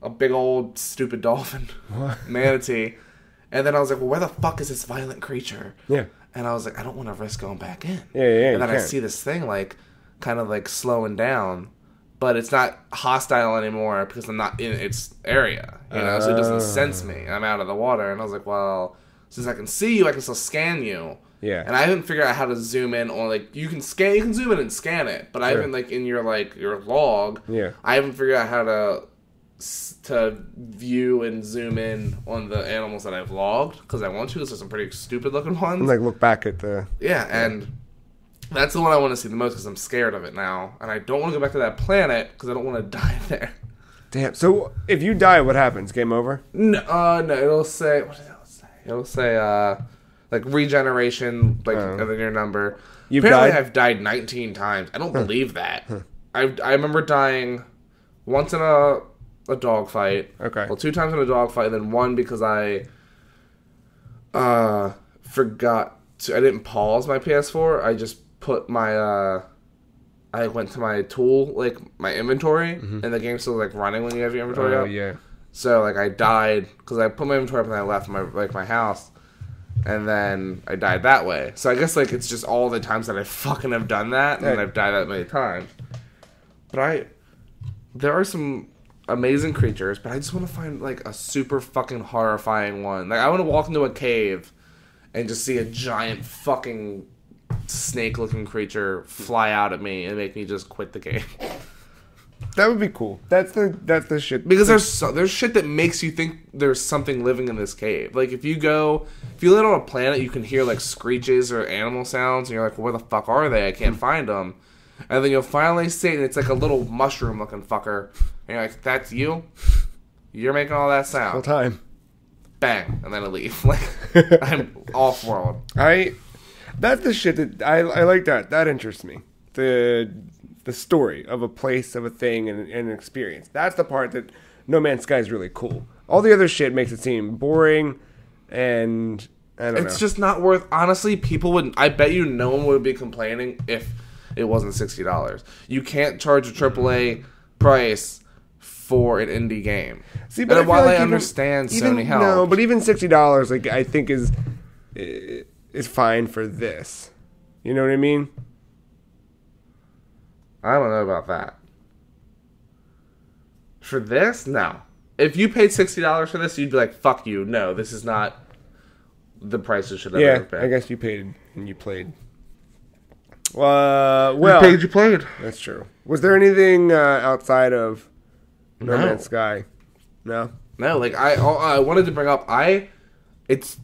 a big old stupid dolphin manatee. And then I was like, well, where the fuck is this violent creature? Yeah. And I was like, I don't want to risk going back in. Yeah. And then I see this thing, like, kind of like slowing down. But it's not hostile anymore because I'm not in its area, so it doesn't sense me. I'm out of the water, and I was like, well, since I can see you, I can still scan you. Yeah. And I haven't figured out how to zoom in on, like, you can zoom in and scan it, but I haven't, like, in your log, I haven't figured out how to view and zoom in on the animals that I've logged, because I want to, because there's some pretty stupid looking ones. And, like, look back at the... Yeah, and... That's the one I want to see the most because I'm scared of it now. And I don't want to go back to that planet because I don't want to die there. Damn. So, if you die, what happens? Game over? No, it'll say... What does it say? It'll say, like, regeneration, like, and then your number. Apparently, I've died 19 times. I don't believe that. I remember dying once in a dogfight. Okay. Well, 2 times in a dogfight, and then 1 because I forgot to... I didn't pause my PS4. I just... put my I went to my tool, like my inventory, and the game's still like running when you have your inventory up. Yeah. So like I died because I put my inventory up and I left my house, and then I died that way. So I guess like it's just all the times that I fucking have done that, and I've died that many times. But there are some amazing creatures, but I just want to find like a super fucking horrifying one. Like I want to walk into a cave and just see a giant fucking snake-looking creature fly out at me and make me just quit the game. That would be cool. That's the shit. Because there's shit that makes you think there's something living in this cave. Like if you land on a planet, you can hear like screeches or animal sounds, and you're like, well, where the fuck are they? I can't find them. And then you'll finally see it, and it's like a little mushroom-looking fucker, and you're like, that's you? You're making all that sound. All time. Bang, and then I leave. Like I'm off-world. That's the shit that I like. That interests me. The story of a place, of a thing, and an experience. That's the part that No Man's Sky is really cool. All the other shit makes it seem boring, and I don't know. It's just not worth. Honestly, people wouldn't. I bet you no one would be complaining if it wasn't $60. You can't charge a AAA price for an indie game. See, but and while I like understand Sony helped. No, but even $60, like, I think is fine for this. You know what I mean? I don't know about that. For this, no. If you paid $60 for this, you'd be like, fuck you. No, this is not the price you should ever have paid. I guess you paid and you played. Well, you played. That's true. Was there anything outside of No Man's Sky? No? No, like, I wanted to bring up, it's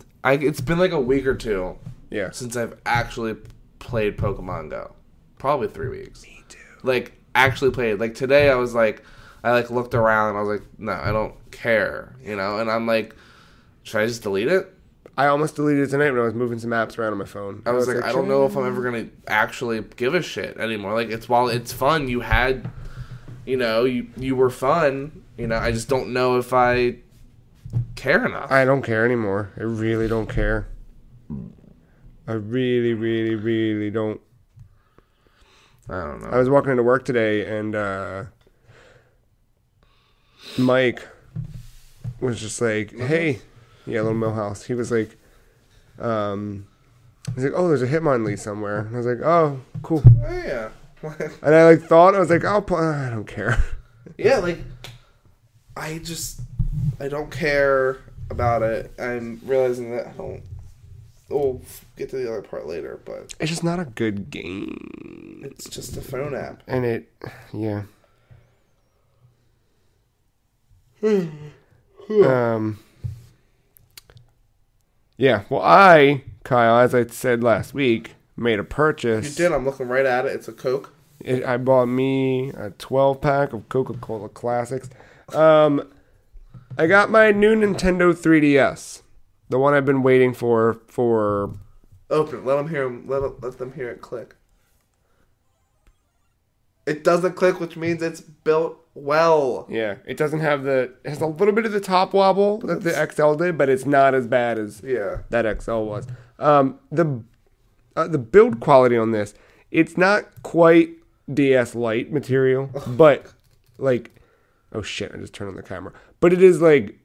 been like a week or two since I've actually played Pokemon Go. Probably 3 weeks. Me too. Like, actually played. Like, today I was like, I looked around and I was like, no, I don't care, you know? And I'm like, should I just delete it? I almost deleted it tonight when I was moving some apps around on my phone. I was like, I don't know if I'm ever going to actually give a shit anymore. Like, while it's fun, you had, you know, you were fun, you know, I just don't know if I care enough. I don't care anymore. I really don't care. I really, really, really don't. I don't know. I was walking into work today and Mike was just like, hey, little Millhouse. He was like, he's like, oh, there's a Hitmonlee somewhere. And I was like, oh, cool. Oh, yeah. And I like thought, I was like, I don't care. Yeah, like, I don't care about it. I'm realizing that I don't. We'll get to the other part later, but it's just not a good game. It's just a phone app. And yeah. Yeah, well, Kyle, as I said last week, made a purchase. You did. I'm looking right at it. It's a Coke. I bought me a 12-pack of Coca-Cola Classics. I got my new Nintendo 3DS, the one I've been waiting for. Open it. Let them hear. Let them hear it click. It doesn't click, which means it's built well. Yeah, it doesn't have it has a little bit of the top wobble that the XL did, but it's not as bad as that XL was. The build quality on this, it's not quite DS Lite material, but like, oh shit, I just turned on the camera. But it is like,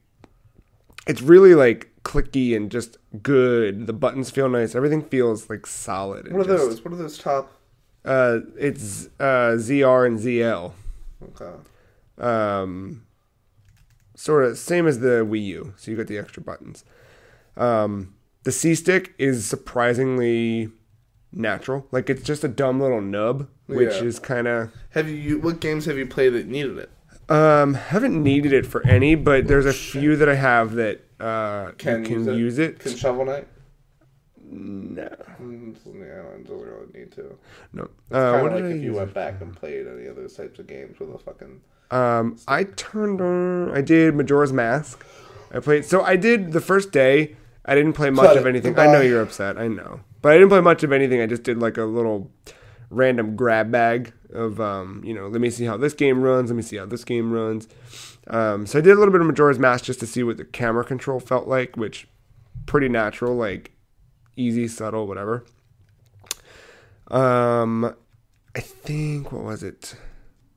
it's really like clicky and just good. The buttons feel nice. Everything feels like solid. What are those? What are those top? It's ZR and ZL. Okay. Sort of same as the Wii U. So you got the extra buttons. The C stick is surprisingly natural. Like, it's just a dumb little nub, which is kind of. What games have you played that needed it? Haven't needed it for any, but there's a few that I have that can use it. Can Shovel Knight? No. It doesn't really need to. No. Kind of like if you went back and played any of those types of games with a fucking. I did Majora's Mask. I did the first day. I didn't play much of anything. I know you're upset. I know. But I didn't play much of anything. I just did like a little random grab bag of, let me see how this game runs. Let me see how this game runs. So I did a little bit of Majora's Mask just to see what the camera control felt like, which pretty natural, like easy, subtle, whatever. I think, what was it?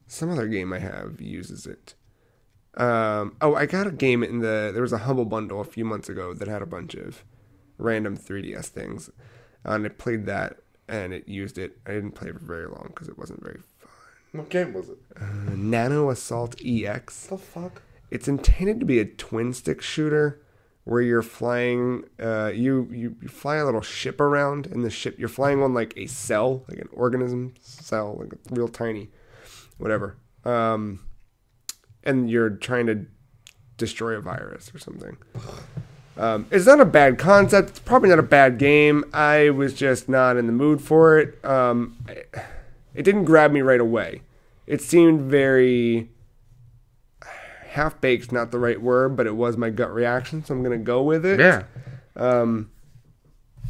Some other game I have uses it. I got a game there was a Humble Bundle a few months ago that had a bunch of random 3DS things. And I played that, and it used it. I didn't play it for very long because it wasn't very fun. What game was it? Nano Assault EX. What the fuck? It's intended to be a twin-stick shooter where you're flying, you fly a little ship around, and the ship, you're flying on like a cell, like an organism cell, like real tiny, whatever. And you're trying to destroy a virus or something. It's not a bad concept. It's probably not a bad game. I was just not in the mood for it. It didn't grab me right away. It seemed very half-baked, not the right word, but it was my gut reaction, so I'm going to go with it. Yeah.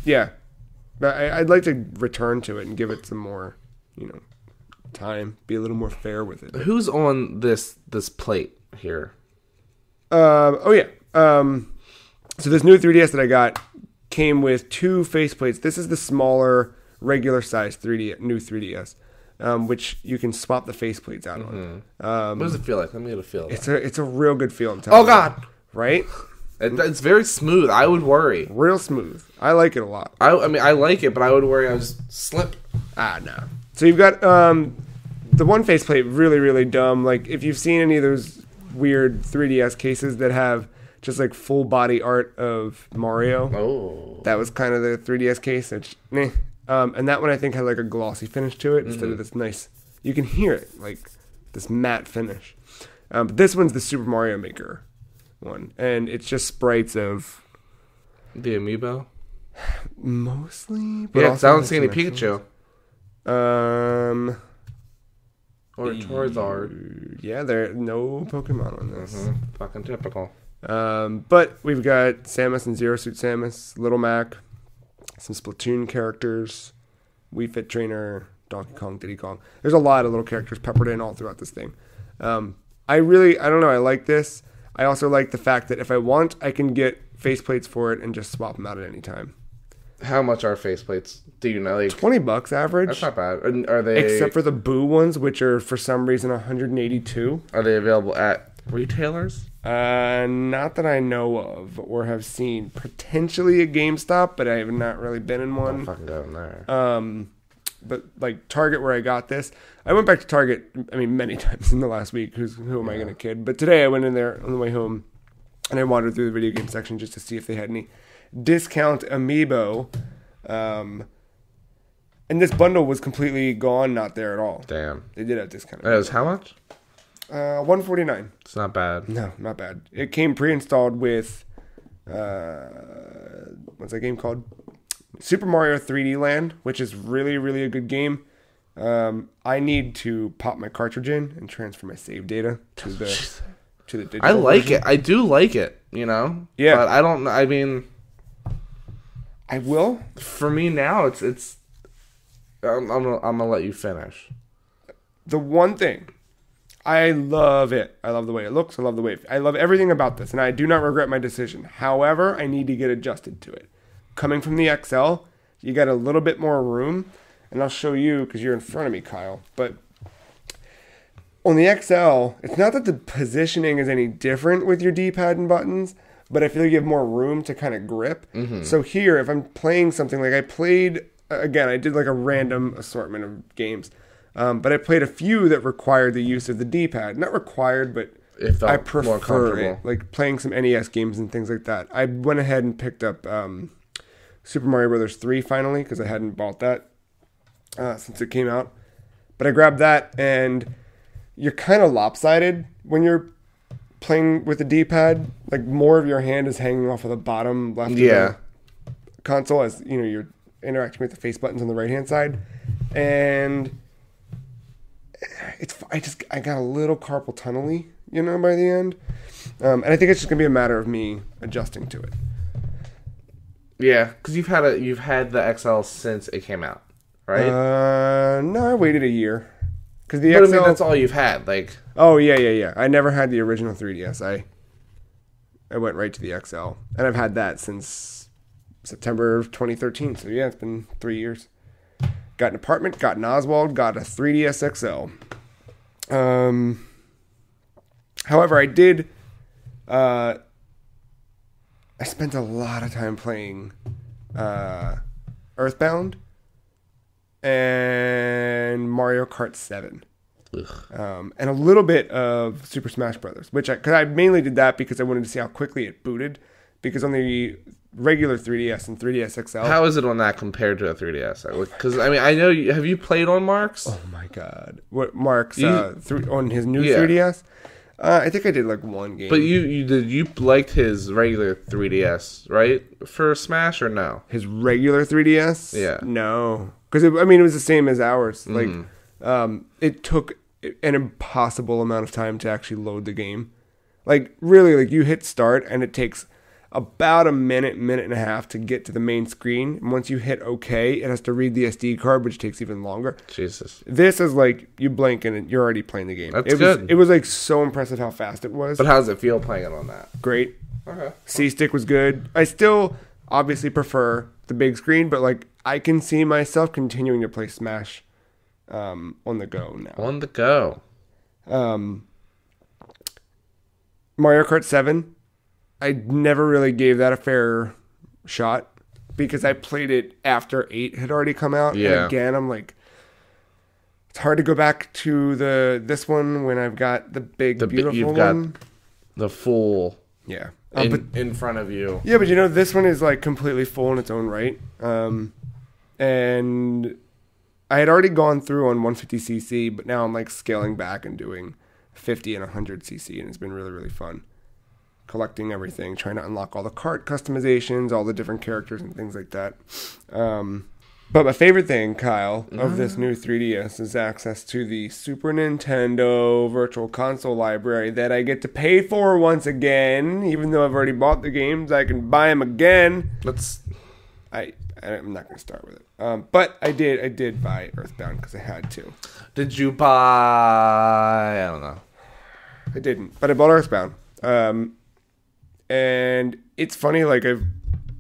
Yeah. But I'd like to return to it and give it some more, time. Be a little more fair with it. Who's on this plate here? So this new 3DS that I got came with two faceplates. This is the smaller, regular size new 3DS. which you can swap the faceplates out on. What does it feel like? Let me get a feel. It's a real good feel. I'm telling Oh God! Right? It's very smooth. I would worry. Real smooth. I like it a lot. I mean, I like it, but I would worry I would just slip. No. So you've got the one faceplate, really, really dumb. Like, if you've seen any of those weird 3DS cases that have just, like, full body art of Mario. Oh. That was kind of the 3DS case. It's, and that one, I think, had, like, a glossy finish to it instead of this nice... You can hear it, like, this matte finish. But this one's the Super Mario Maker one. And it's just sprites of... The amiibo? Mostly? But Yeah, because I don't see any Pikachu. Or Charizard. Yeah, there are no Pokemon on this. Fucking typical. But we've got Samus and Zero Suit Samus, Little Mac, some Splatoon characters, Wii Fit Trainer, Donkey Kong, Diddy Kong. There's a lot of little characters peppered in all throughout this thing. I don't know, I like this. I also like the fact that if I want, I can get faceplates for it and just swap them out at any time. How much are faceplates? Do you know? Like, $20 average. That's not bad. And are they... Except for the Boo ones, which are for some reason $182. Are they available at retailers? Not that I know of or have seen. Potentially a GameStop, but I have not really been in one. Don't fucking go in there. But like Target, where I got this, I went back to Target. I mean, many times in the last week. Who am I going to kid? But today I went in there on the way home, and I wandered through the video game section just to see if they had any discount amiibo. And this bundle was completely gone, not there at all. Damn. They did have discount. That was how much? $149. It's not bad. No, not bad. It came pre-installed with what's that game called? Super Mario 3D Land, which is really, really a good game. I need to pop my cartridge in and transfer my save data to the digital I like version. it. I do like it, you know? Yeah. But I don't... I mean... I will. For me now, it's... I'm gonna let you finish. The one thing... I love it. I love the way it looks. I love the way I love everything about this, and I do not regret my decision. However, I need to get adjusted to it. Coming from the XL, you got a little bit more room, and I'll show you because you're in front of me, Kyle. But on the XL, it's not that the positioning is any different with your D-pad and buttons, but I feel like you have more room to kind of grip. Mm-hmm. So here, if I'm playing something like I played, again, I did like a random assortment of games. But I played a few that required the use of the D-pad. Not required, but I prefer it. Like playing some NES games and things like that. I went ahead and picked up Super Mario Bros. 3 finally, because I hadn't bought that since it came out. But I grabbed that, and you're kind of lopsided when you're playing with the D-pad. Like more of your hand is hanging off of the bottom left of the console as you know you're interacting with the face buttons on the right-hand side. And... I got a little carpal tunnel-y, you know, by the end. And I think it's just going to be a matter of me adjusting to it. Yeah, because you've had the XL since it came out, right? No, I waited a year. Because the XL... I mean, that's all you've had, like... Oh, yeah. I never had the original 3DS. I went right to the XL. And I've had that since September of 2013. So, yeah, it's been 3 years. Got an apartment, got an Oswald, got a 3DS XL. However, I did... I spent a lot of time playing EarthBound and Mario Kart 7. And a little bit of Super Smash Brothers, because I mainly did that because I wanted to see how quickly it booted. Because on the regular 3DS and 3DS XL... How is it on that compared to a 3DS? Because, I mean, I know... Have you played on Mark's? Oh, my God. What, Mark's on his new 3DS? I think I did, like, one game. But you liked his regular 3DS, right? For Smash, or no? His regular 3DS? Yeah. No. Because, it was the same as ours. Mm. Like, it took an impossible amount of time to actually load the game. Like, really, like, you hit start, and it takes... about a minute and a half to get to the main screen. And once you hit OK, it has to read the SD card, which takes even longer. Jesus. This is like, you blink and you're already playing the game. That's good. It was like so impressive how fast it was. But how does it feel playing it on that? Great. Okay. C-Stick was good. I still obviously prefer the big screen, but like I can see myself continuing to play Smash on the go now. On the go. Mario Kart 7, I never really gave that a fair shot because I played it after 8 had already come out. Yeah. And again, I'm like, it's hard to go back to this one when I've got the beautiful you've one. got the full Yeah. in front of you. Yeah, but this one is like completely full in its own right. And I had already gone through on 150cc, but now I'm like scaling back and doing 50 and 100cc, and it's been really, really fun. Collecting everything, trying to unlock all the kart customizations, all the different characters and things like that. But my favorite thing, Kyle, of this new 3DS is access to the Super Nintendo Virtual Console library that I get to pay for once again. Even though I've already bought the games, I can buy them again. I'm not going to start with it. But I did buy EarthBound because I had to. Did you buy... I don't know. I didn't, but I bought EarthBound. And it's funny, like I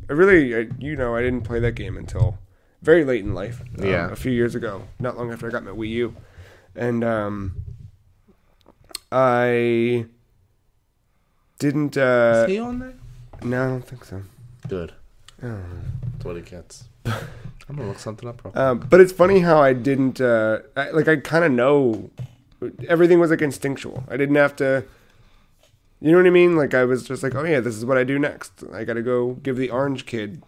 didn't play that game until very late in life. Yeah. A few years ago, not long after I got my Wii U. And I didn't... Is he on there? No, I don't think so. Good. I don't know. That's what he gets. I'm going to look something up real quick. But it's funny how I didn't... I kind of know... Everything was like instinctual. I didn't have to... You know what I mean? Like I was just like, oh yeah, this is what I do next. I got to go give the orange kid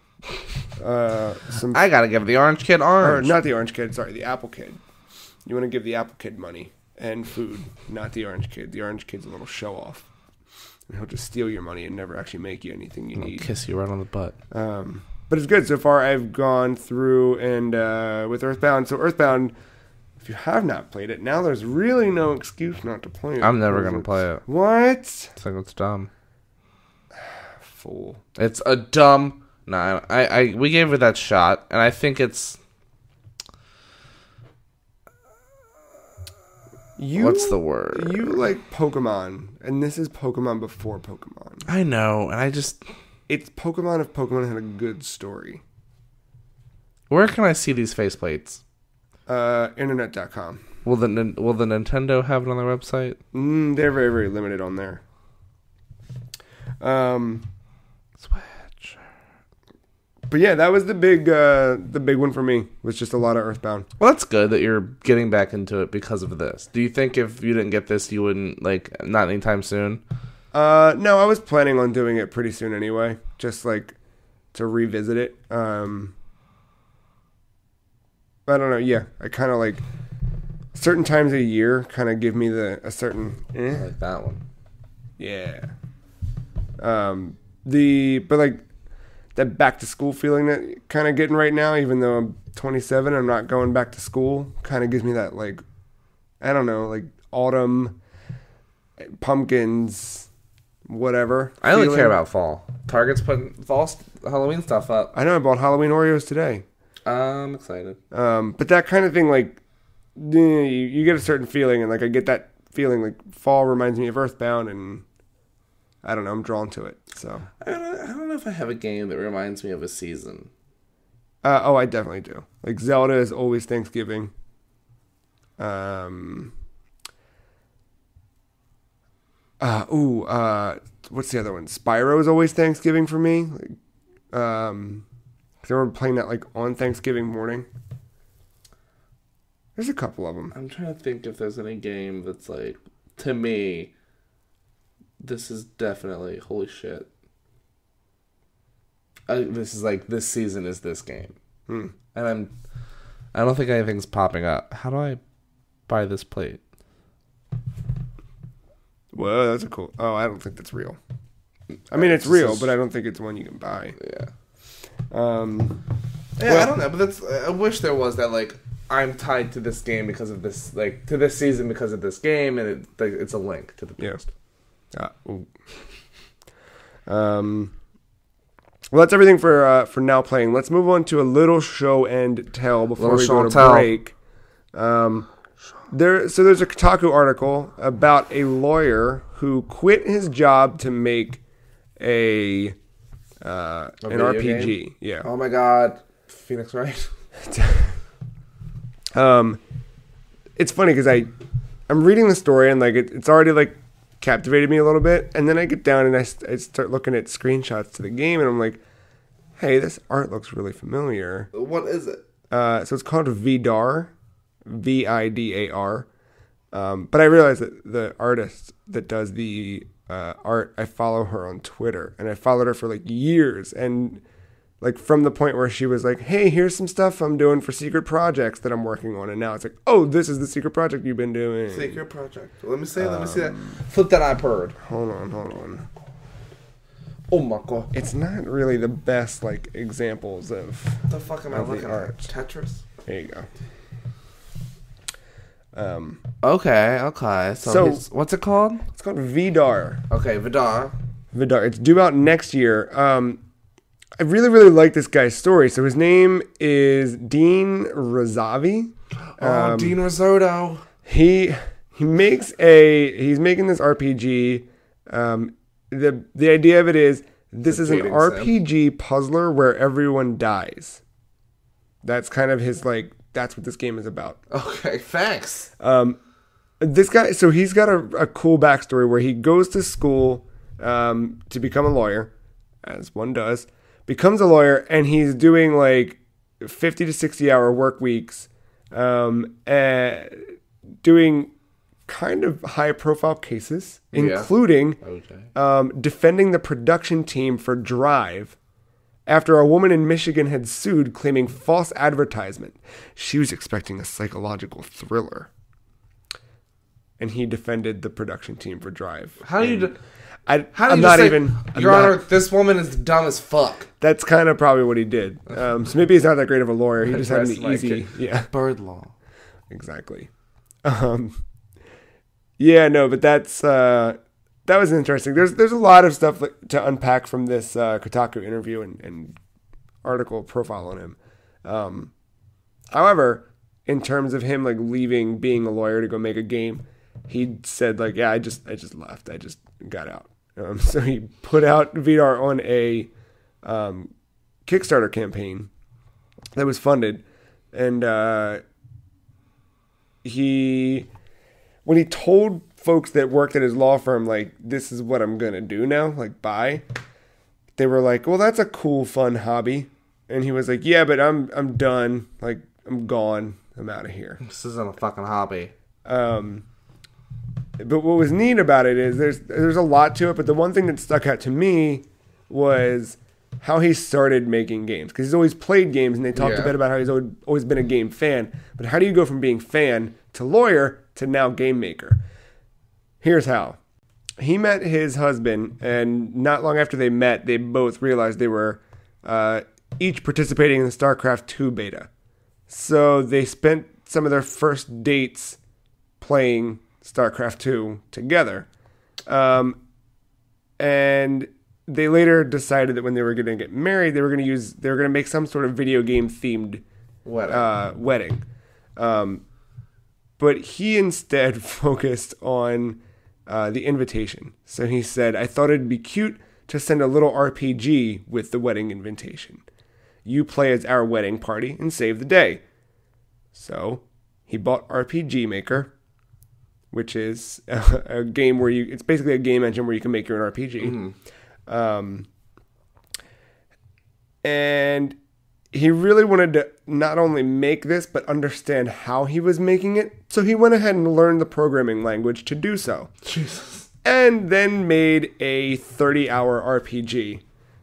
some... I got to give the orange kid orange. Or not the orange kid, sorry, the apple kid. You want to give the apple kid money and food, not the orange kid. The orange kid's a little show-off. And he'll just steal your money and never actually make you anything you need. Kiss you right on the butt. But it's good. So far, I've gone through and with EarthBound. So EarthBound, if you have not played it, now there's really no excuse not to play it. I'm never going to play it. What? I think it's dumb. Fool. It's a dumb... No, we gave it that shot, and I think it's... What's the word? You like Pokemon, and this is Pokemon before Pokemon. I know, and I just... It's Pokemon if Pokemon had a good story. Where can I see these faceplates? Internet.com. Will the Nintendo have it on their website? They're very, very limited on there. Switch. But yeah, that was the big one for me. Was just a lot of EarthBound. Well, that's good that you're getting back into it because of this. Do you think if you didn't get this, you wouldn't, like, not anytime soon? No, I was planning on doing it pretty soon anyway. Just, like, to revisit it. I don't know. Yeah, I kind of, like, certain times a year kind of give me a certain... I like that one. Yeah. But, like, that back-to-school feeling that kind of getting right now, even though I'm 27, I'm not going back to school, kind of gives me that, like, I don't know, like, autumn, pumpkins... whatever. I only care about fall. Target's putting fall Halloween stuff up. I know, I bought Halloween Oreos today. I'm excited. But that kind of thing, like, you get a certain feeling, and, like, I get that feeling, like, fall reminds me of EarthBound, and I don't know, I'm drawn to it, so. I don't know if I have a game that reminds me of a season. I definitely do. Like, Zelda is always Thanksgiving. What's the other one? Spyro is always Thanksgiving for me. Like, 'cause I remember playing that like on Thanksgiving morning. There's a couple of them. I'm trying to think if there's any game that's like, to me, this is definitely, holy shit. This is like, this season is this game. And I don't think anything's popping up. How do I buy this plate? Whoa, that's a cool... Oh, I don't think that's real. I mean, it's real, but I don't think it's one you can buy. Yeah. Well, I don't know, but that's... I wish there was that, like, I'm tied to this game because of this, like, to this season because of this game, and it's a link to the past. Well, that's everything for now playing. Let's move on to a little show and tell before we go to break. There's a Kotaku article about a lawyer who quit his job to make an RPG. Game? Yeah. Oh my God, Phoenix Wright. it's funny because I'm reading the story and like it's already like captivated me a little bit, and then I get down and I start looking at screenshots to the game, and I'm like, hey, this art looks really familiar. What is it? So it's called Vidar, Vidar. But I realized that the artist that does the art, I follow her on Twitter, and I followed her for like years, and like from the point where she was like, hey, here's some stuff I'm doing for secret projects that I'm working on, and now it's like, oh, this is the secret project you've been doing. Secret project. Let me see that. Flip that iPad. Hold on. Oh my god. It's not really the best like examples of What the fuck am I looking art. at? Tetris? There you go. Okay. So what's it called? It's called Vidar. Okay, Vidar. It's due out next year. I really, really like this guy's story. So his name is Dean Razavi. Dean Risotto. He's making this RPG. The idea of it is this is an RPG puzzler where everyone dies. That's kind of his like. That's what this game is about. Okay, thanks. This guy, so he's got a cool backstory where he goes to school to become a lawyer, as one does. Becomes a lawyer, and he's doing like 50 to 60 hour work weeks, doing kind of high profile cases, including defending the production team for Drive after a woman in Michigan had sued claiming false advertisement. She was expecting a psychological thriller. And he defended the production team for Drive. How do you I'm not even... Your Honor, this woman is dumb as fuck. That's kind of probably what he did. So maybe he's not that great of a lawyer. He just had an easy... Yeah. Bird law. Exactly. Yeah, no, but that's... that was interesting. There's a lot of stuff to unpack from this Kotaku interview and article profile on him. However, in terms of him like leaving being a lawyer to go make a game, he said like, yeah, I just left. I just got out. So he put out Vidar on a Kickstarter campaign that was funded, and when he told folks that worked at his law firm, like, this is what I'm going to do now, like, bye, they were like, well, that's a cool, fun hobby. And he was like, yeah, but I'm done. Like, I'm gone. I'm out of here. This isn't a fucking hobby. But what was neat about it is there's a lot to it, but the one thing that stuck out to me was how he started making games. Because he's always played games, and they talked a bit about how he's always been a game fan. But how do you go from being fan to lawyer to now game maker? Here's how. He met his husband, and not long after they met, they both realized they were each participating in the StarCraft 2 beta. So they spent some of their first dates playing StarCraft 2 together. And they later decided that when they were going to get married, they were going to make some sort of video game themed wedding. But he instead focused on the invitation. So he said, I thought it'd be cute to send a little RPG with the wedding invitation. You play as our wedding party and save the day. So he bought RPG Maker, which is a game where it's basically a game engine where you can make your own RPG. Mm-hmm. And he really wanted to not only make this, but understand how he was making it. So he went ahead and learned the programming language to do so. Jesus. And then made a 30-hour RPG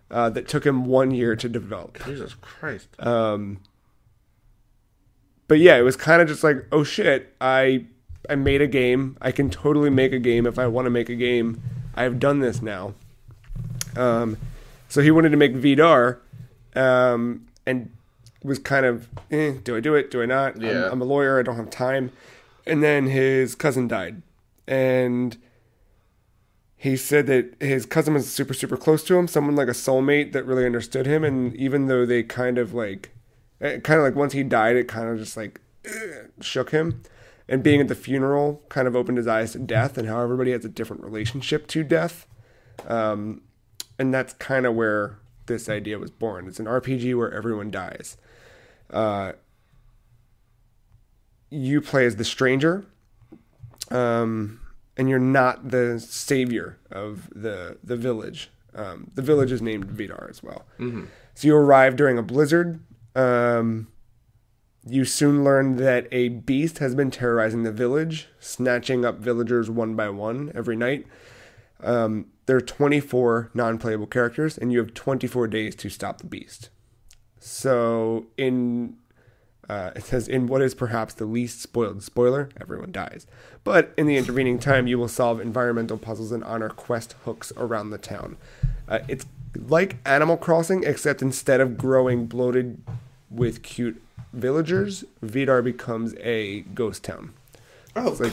that took him 1 year to develop. Jesus Christ. But yeah, it was kind of just like, oh shit, I made a game. I can totally make a game if I want to make a game. I've done this now. So he wanted to make Vidar, and was kind of, do I do it? Do I not? Yeah. I'm a lawyer. I don't have time. And then his cousin died. And he said that his cousin was super, super close to him, someone like a soulmate that really understood him. And even though they kind of like once he died, it kind of just like shook him. And being at the funeral kind of opened his eyes to death and how everybody has a different relationship to death. And that's kind of where this idea was born. It's an RPG where everyone dies. you play as the stranger, and you're not the savior of the village. The village is named Vidar as well. Mm-hmm. So you arrive during a blizzard. You soon learn that a beast has been terrorizing the village, snatching up villagers one by one every night. There are 24 non-playable characters, and you have 24 days to stop the beast. So it says, in what is perhaps the least spoiled spoiler, everyone dies. But in the intervening time, you will solve environmental puzzles and honor quest hooks around the town. It's like Animal Crossing, except instead of growing bloated with cute villagers, Vidar becomes a ghost town. Oh, it's like,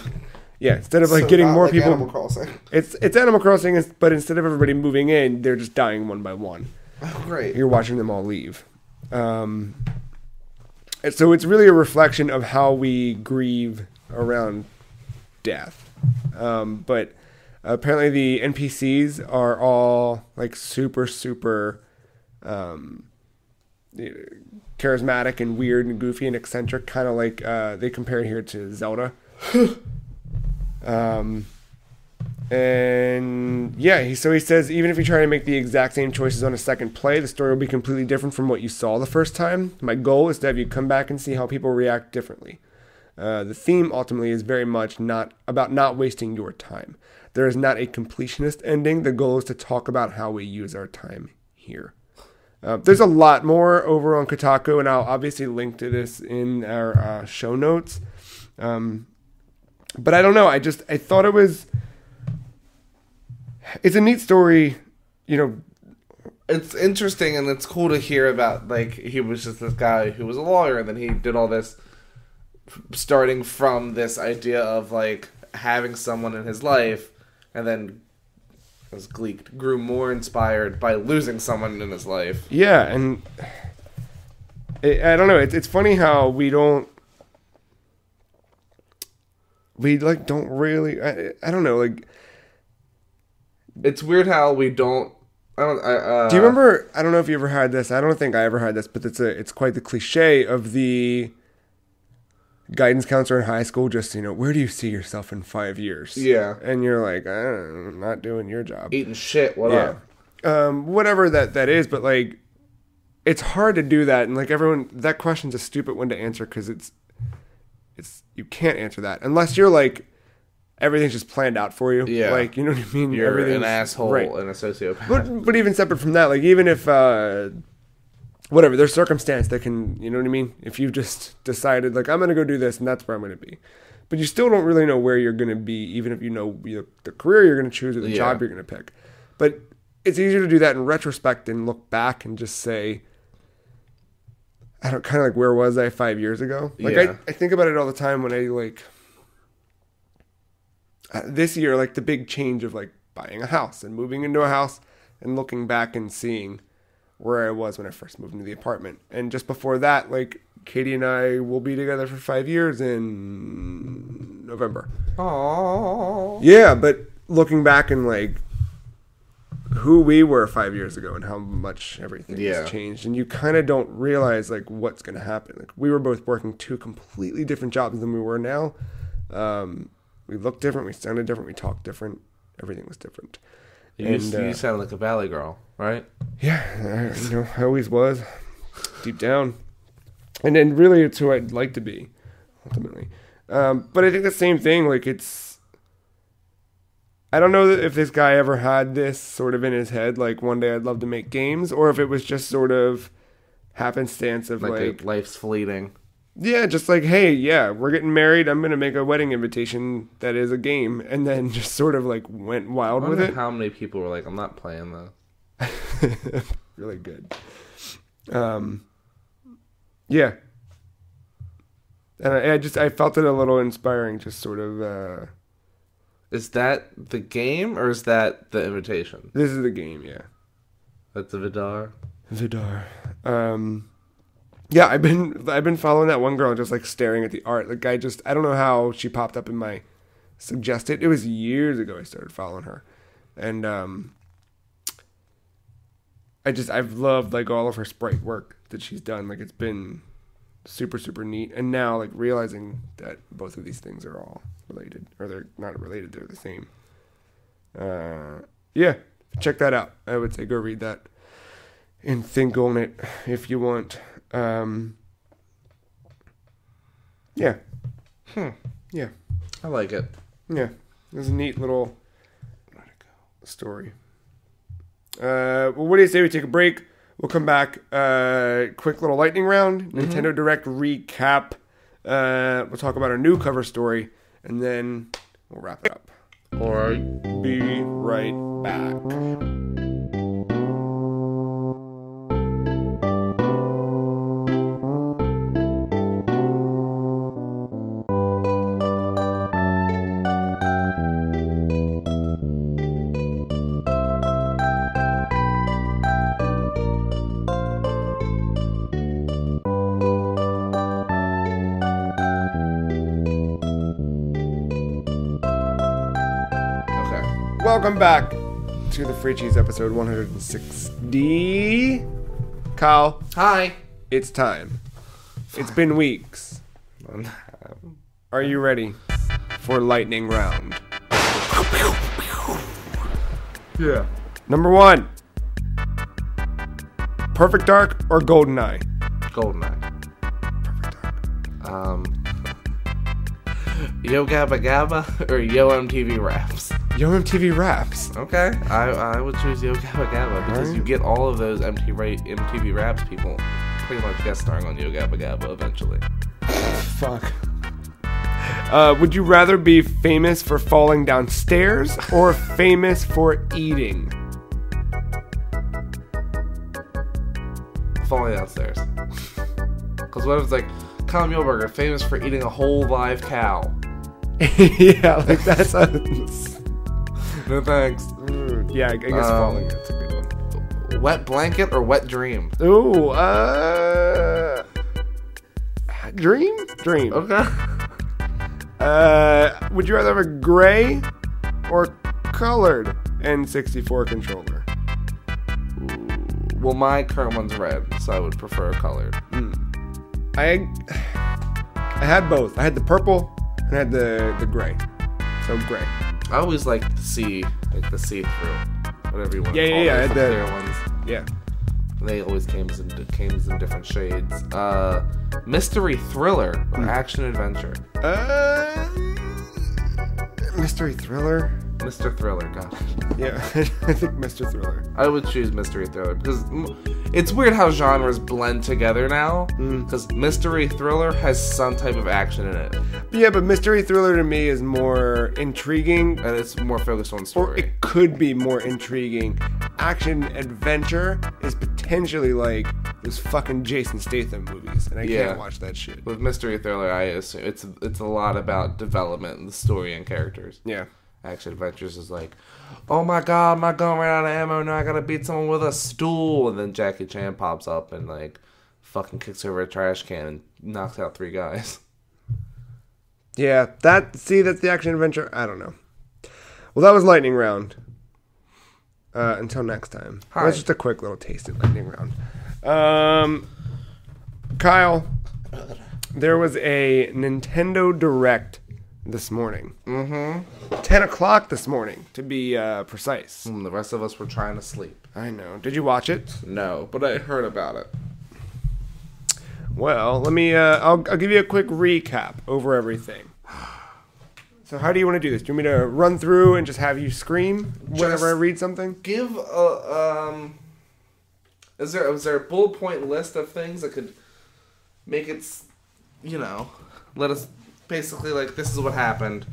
yeah, instead of like getting more people. Animal Crossing. It's Animal Crossing, but instead of everybody moving in, they're just dying one by one. Oh, great! You're watching them all leave. So it's really a reflection of how we grieve around death. But apparently the NPCs are all like super charismatic and weird and goofy and eccentric, kind of like they compare it here to Zelda. And yeah, he says, even if you try to make the exact same choices on a second play, the story will be completely different from what you saw the first time. My goal is to have you come back and see how people react differently. The theme ultimately is very much not about not wasting your time. There is not a completionist ending. The goal is to talk about how we use our time here. There's a lot more over on Kotaku, and I'll obviously link to this in our show notes. But I don't know. I thought it was... It's a neat story, you know. It's interesting, and it's cool to hear about, like, he was just this guy who was a lawyer, and then he did all this, starting from this idea of, like, having someone in his life, and then, as Gleek, grew more inspired by losing someone in his life. Yeah, and I don't know. It's funny how we don't really. I don't know. Like, it's weird how we don't. Do you remember? I don't know if you ever had this. I don't think I ever had this, but it's quite the cliche of the guidance counselor in high school. Just, where do you see yourself in 5 years? Yeah, and you're like, I'm not doing your job, eating shit. What up? Whatever that is, but like, it's hard to do that, and like everyone, that question's a stupid one to answer because it's you can't answer that unless you're like. Everything's just planned out for you. Yeah. Like, you know what I mean? You're an asshole, right. And a sociopath. But even separate from that, like, even if, whatever, there's circumstance that can, you know what I mean? If you've just decided, like, I'm going to go do this and that's where I'm going to be. But you still don't really know where you're going to be, even if you know the career you're going to choose or the job you're going to pick. But it's easier to do that in retrospect and look back and just say, kind of like, where was I 5 years ago? Like, I think about it all the time when I, like... this year, like the big change of like buying a house and moving into a house and looking back and seeing where I was when I first moved into the apartment. And just before that, like Katie and I will be together for 5 years in November. Aww. Yeah, but looking back and like who we were 5 years ago and how much everything has changed. And you kind of don't realize like what's going to happen. Like we were both working two completely different jobs than we were now. We looked different, we sounded different, we talked different. Everything was different. You sound like a valley girl, right? Yeah, I always was, deep down. And then really it's who I'd like to be, ultimately. But I think the same thing, like I don't know if this guy ever had this sort of in his head, like one day I'd love to make games, or if it was just sort of happenstance of like life's fleeting. Yeah, just like, hey, we're getting married. I'm going to make a wedding invitation that is a game. And then just sort of like went wild with it. How many people were like, I'm not playing though. Really good. Yeah. And I felt it a little inspiring, just sort of. Is that the game or is that the invitation? This is the game, yeah. That's the Vidar? Vidar. Yeah, I've been following that one girl, just like staring at the art. Like I don't know how she popped up in my suggested. It was years ago I started following her, and I've loved like all of her sprite work that she's done. Like it's been super, super neat. And now, like, realizing that both of these things are all related. Or they're not related, they're the same. Yeah, check that out. I would say go read that and think on it if you want. Yeah. Yeah. I like it. Yeah. It was a neat little story. Well, what do you say we take a break? We'll come back. Quick little lightning round. Nintendo Direct recap. We'll talk about our new cover story. And then we'll wrap it up. All right. Be right back. Welcome back to the Free Cheese episode 160. Kyle. Hi. It's time. It's been weeks. Are you ready for lightning round? Yeah. Number 1. Perfect Dark or GoldenEye? GoldenEye. Perfect Dark. Yo Gabba Gabba or Yo MTV Raps? Yo MTV Raps. Okay. I would choose Yo Gabba Gabba because you get all of those MTV Raps people pretty much guest starring on Yo Gabba Gabba eventually. Fuck. Would you rather be famous for falling downstairs or famous for eating? Falling downstairs. Because what if it's like, Colin Muehlberger, famous for eating a whole live cow? Yeah, like that's a... No thanks. Yeah, I guess falling, that's a good one. Wet blanket or wet dream? Ooh, Dream? Dream. Okay. Would you rather have a gray or colored N64 controller? Ooh. Well, my current one's red, so I would prefer colored. I had both. I had the purple and I had the gray. So gray. I always like the see-through, whatever you want to call Yeah. it. I had the clear ones. Yeah. They always came in different shades. Mystery thriller or action adventure? Mystery thriller. Mr. Thriller, gosh. Yeah, I think Mr. Thriller. I would choose mystery thriller because it's weird how genres blend together now. Because mystery thriller has some type of action in it. Yeah, but mystery thriller to me is more intriguing. And it's more focused on story. Or it could be more intriguing. Action adventure is potentially like those fucking Jason Statham movies, and I can't watch that shit. With mystery thriller, I assume it's a lot about development and the story and characters. Yeah. Action adventures is like, oh my god, my gun ran out of ammo, now I gotta beat someone with a stool, and then Jackie Chan pops up and like fucking kicks over a trash can and knocks out 3 guys. Yeah, that's the action adventure. I don't know. Well, that was lightning round. Until next time. Hi. That's just a quick little taste of lightning round. Kyle, there was a Nintendo Direct this morning. 10 o'clock this morning, to be precise. The rest of us were trying to sleep. I know. Did you watch it? No, but I heard about it. Well, let me, I'll give you a quick recap over everything. So how do you want to do this? Do you want me to run through and just have you scream whenever I read something? Give a, is there a bullet point list of things that could make it, let us basically like, this is what happened.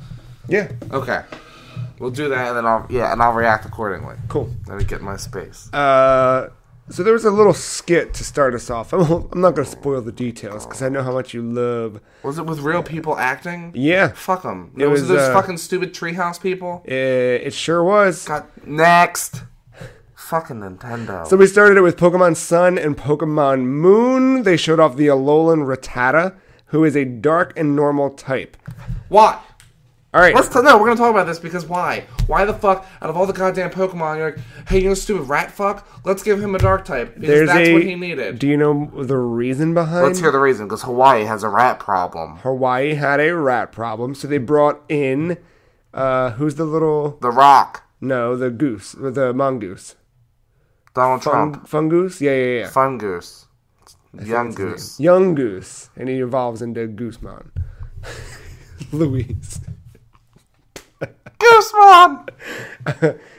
Yeah. Okay. We'll do that and then I'll react accordingly. Cool. Let me get my space. So there was a little skit to start us off. I'm not going to spoil the details because I know how much you love. Was it with real people acting? Yeah. Fuck them. It was those fucking stupid treehouse people? It sure was. God, next. Fucking Nintendo. So we started it with Pokemon Sun and Pokemon Moon. They showed off the Alolan Rattata, who is a dark and normal type. Why? All right. We're gonna talk about this because why? Why the fuck, out of all the goddamn Pokemon, you're like, hey, you know, stupid rat fuck? Let's give him a dark type because that's what he needed. Do you know the reason behind? Let's hear the reason, because Hawaii has a rat problem. Hawaii had a rat problem, so they brought in, who's the little... The Rock. No, the goose, the mongoose. Donald Trump. Fungoose? Yeah. Fungoose. Young Goose. Young Goose. And he evolves into Goosemon. Louise. Goosemon!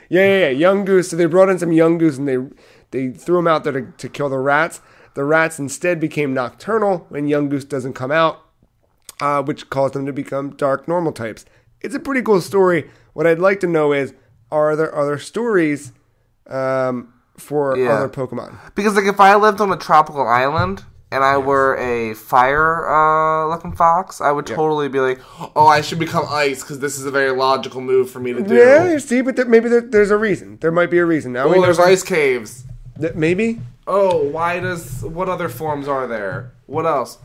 Yeah. Young Goose. So they brought in some Young Goose and they threw them out there to kill the rats. The rats instead became nocturnal when Young Goose doesn't come out, which caused them to become dark normal types. It's a pretty cool story. What I'd like to know is, are there other stories for other Pokemon? Because like if I lived on a tropical island and I were a fire looking fox, I would totally be like, oh, I should become ice because this is a very logical move for me to do. Yeah, you see, but maybe there's a reason. There might be a reason. Now there's ice caves. Maybe? Oh, what other forms are there? What else?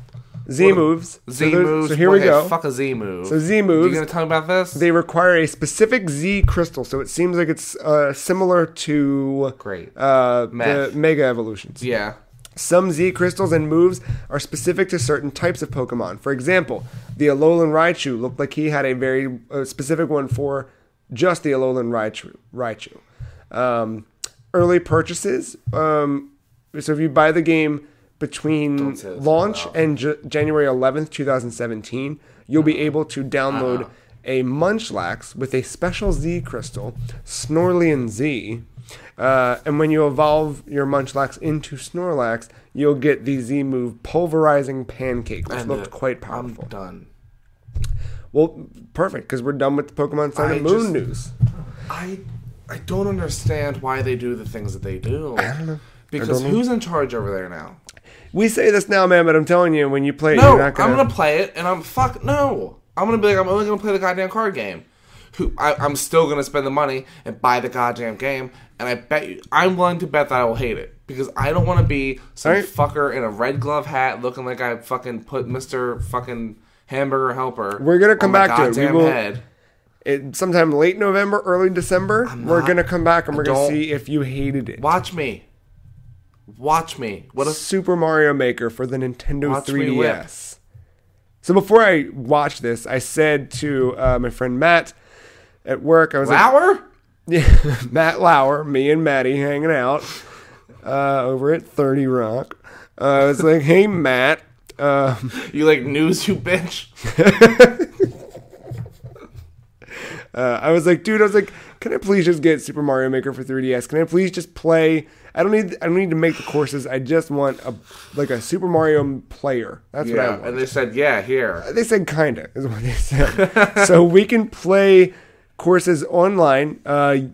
Z moves. So here we go. Fuck a Z move. So Z moves. You gonna tell me about this? They require a specific Z crystal, so it seems like it's similar to the Mega Evolutions. Yeah. Some Z crystals and moves are specific to certain types of Pokemon. For example, the Alolan Raichu looked like he had a very specific one for just the Alolan Raichu. Early purchases. So if you buy the game between launch and January 11th, 2017, you'll be able to download a Munchlax with a special Z crystal, Snorlax Z. And when you evolve your Munchlax into Snorlax, you'll get the Z move Pulverizing Pancake, which looked quite powerful. I'm done. Well, perfect, because we're done with the Pokemon Sun and Moon news. I don't understand why they do the things that they do. I don't know. Because who's in charge over there now? We say this now, man, but I'm telling you, when you play it, you're not gonna... I'm going to play it, and I'm going to be like, I'm only going to play the goddamn card game. I'm still going to spend the money and buy the goddamn game, and I bet you, I'm willing to bet that I will hate it. Because I don't want to be some fucker in a red glove hat looking like I fucking put Mr. fucking Hamburger Helper. We're going to come back to it. We will, sometime late November, early December, we're going to come back and we're going to see if you hated it. Watch me. What a Super Mario Maker for the Nintendo 3DS. So before I watched this, I said to my friend Matt at work, I was like, yeah, Matt Lauer, me and Maddie hanging out over at 30 Rock. I was like, hey, Matt. You like news, you bitch? I was like, can I please just get Super Mario Maker for 3DS? Can I please just play? I don't need to make the courses. I just want a Super Mario player. That's what I want. And they said, yeah, here. They said kinda is what they said. So we can play courses online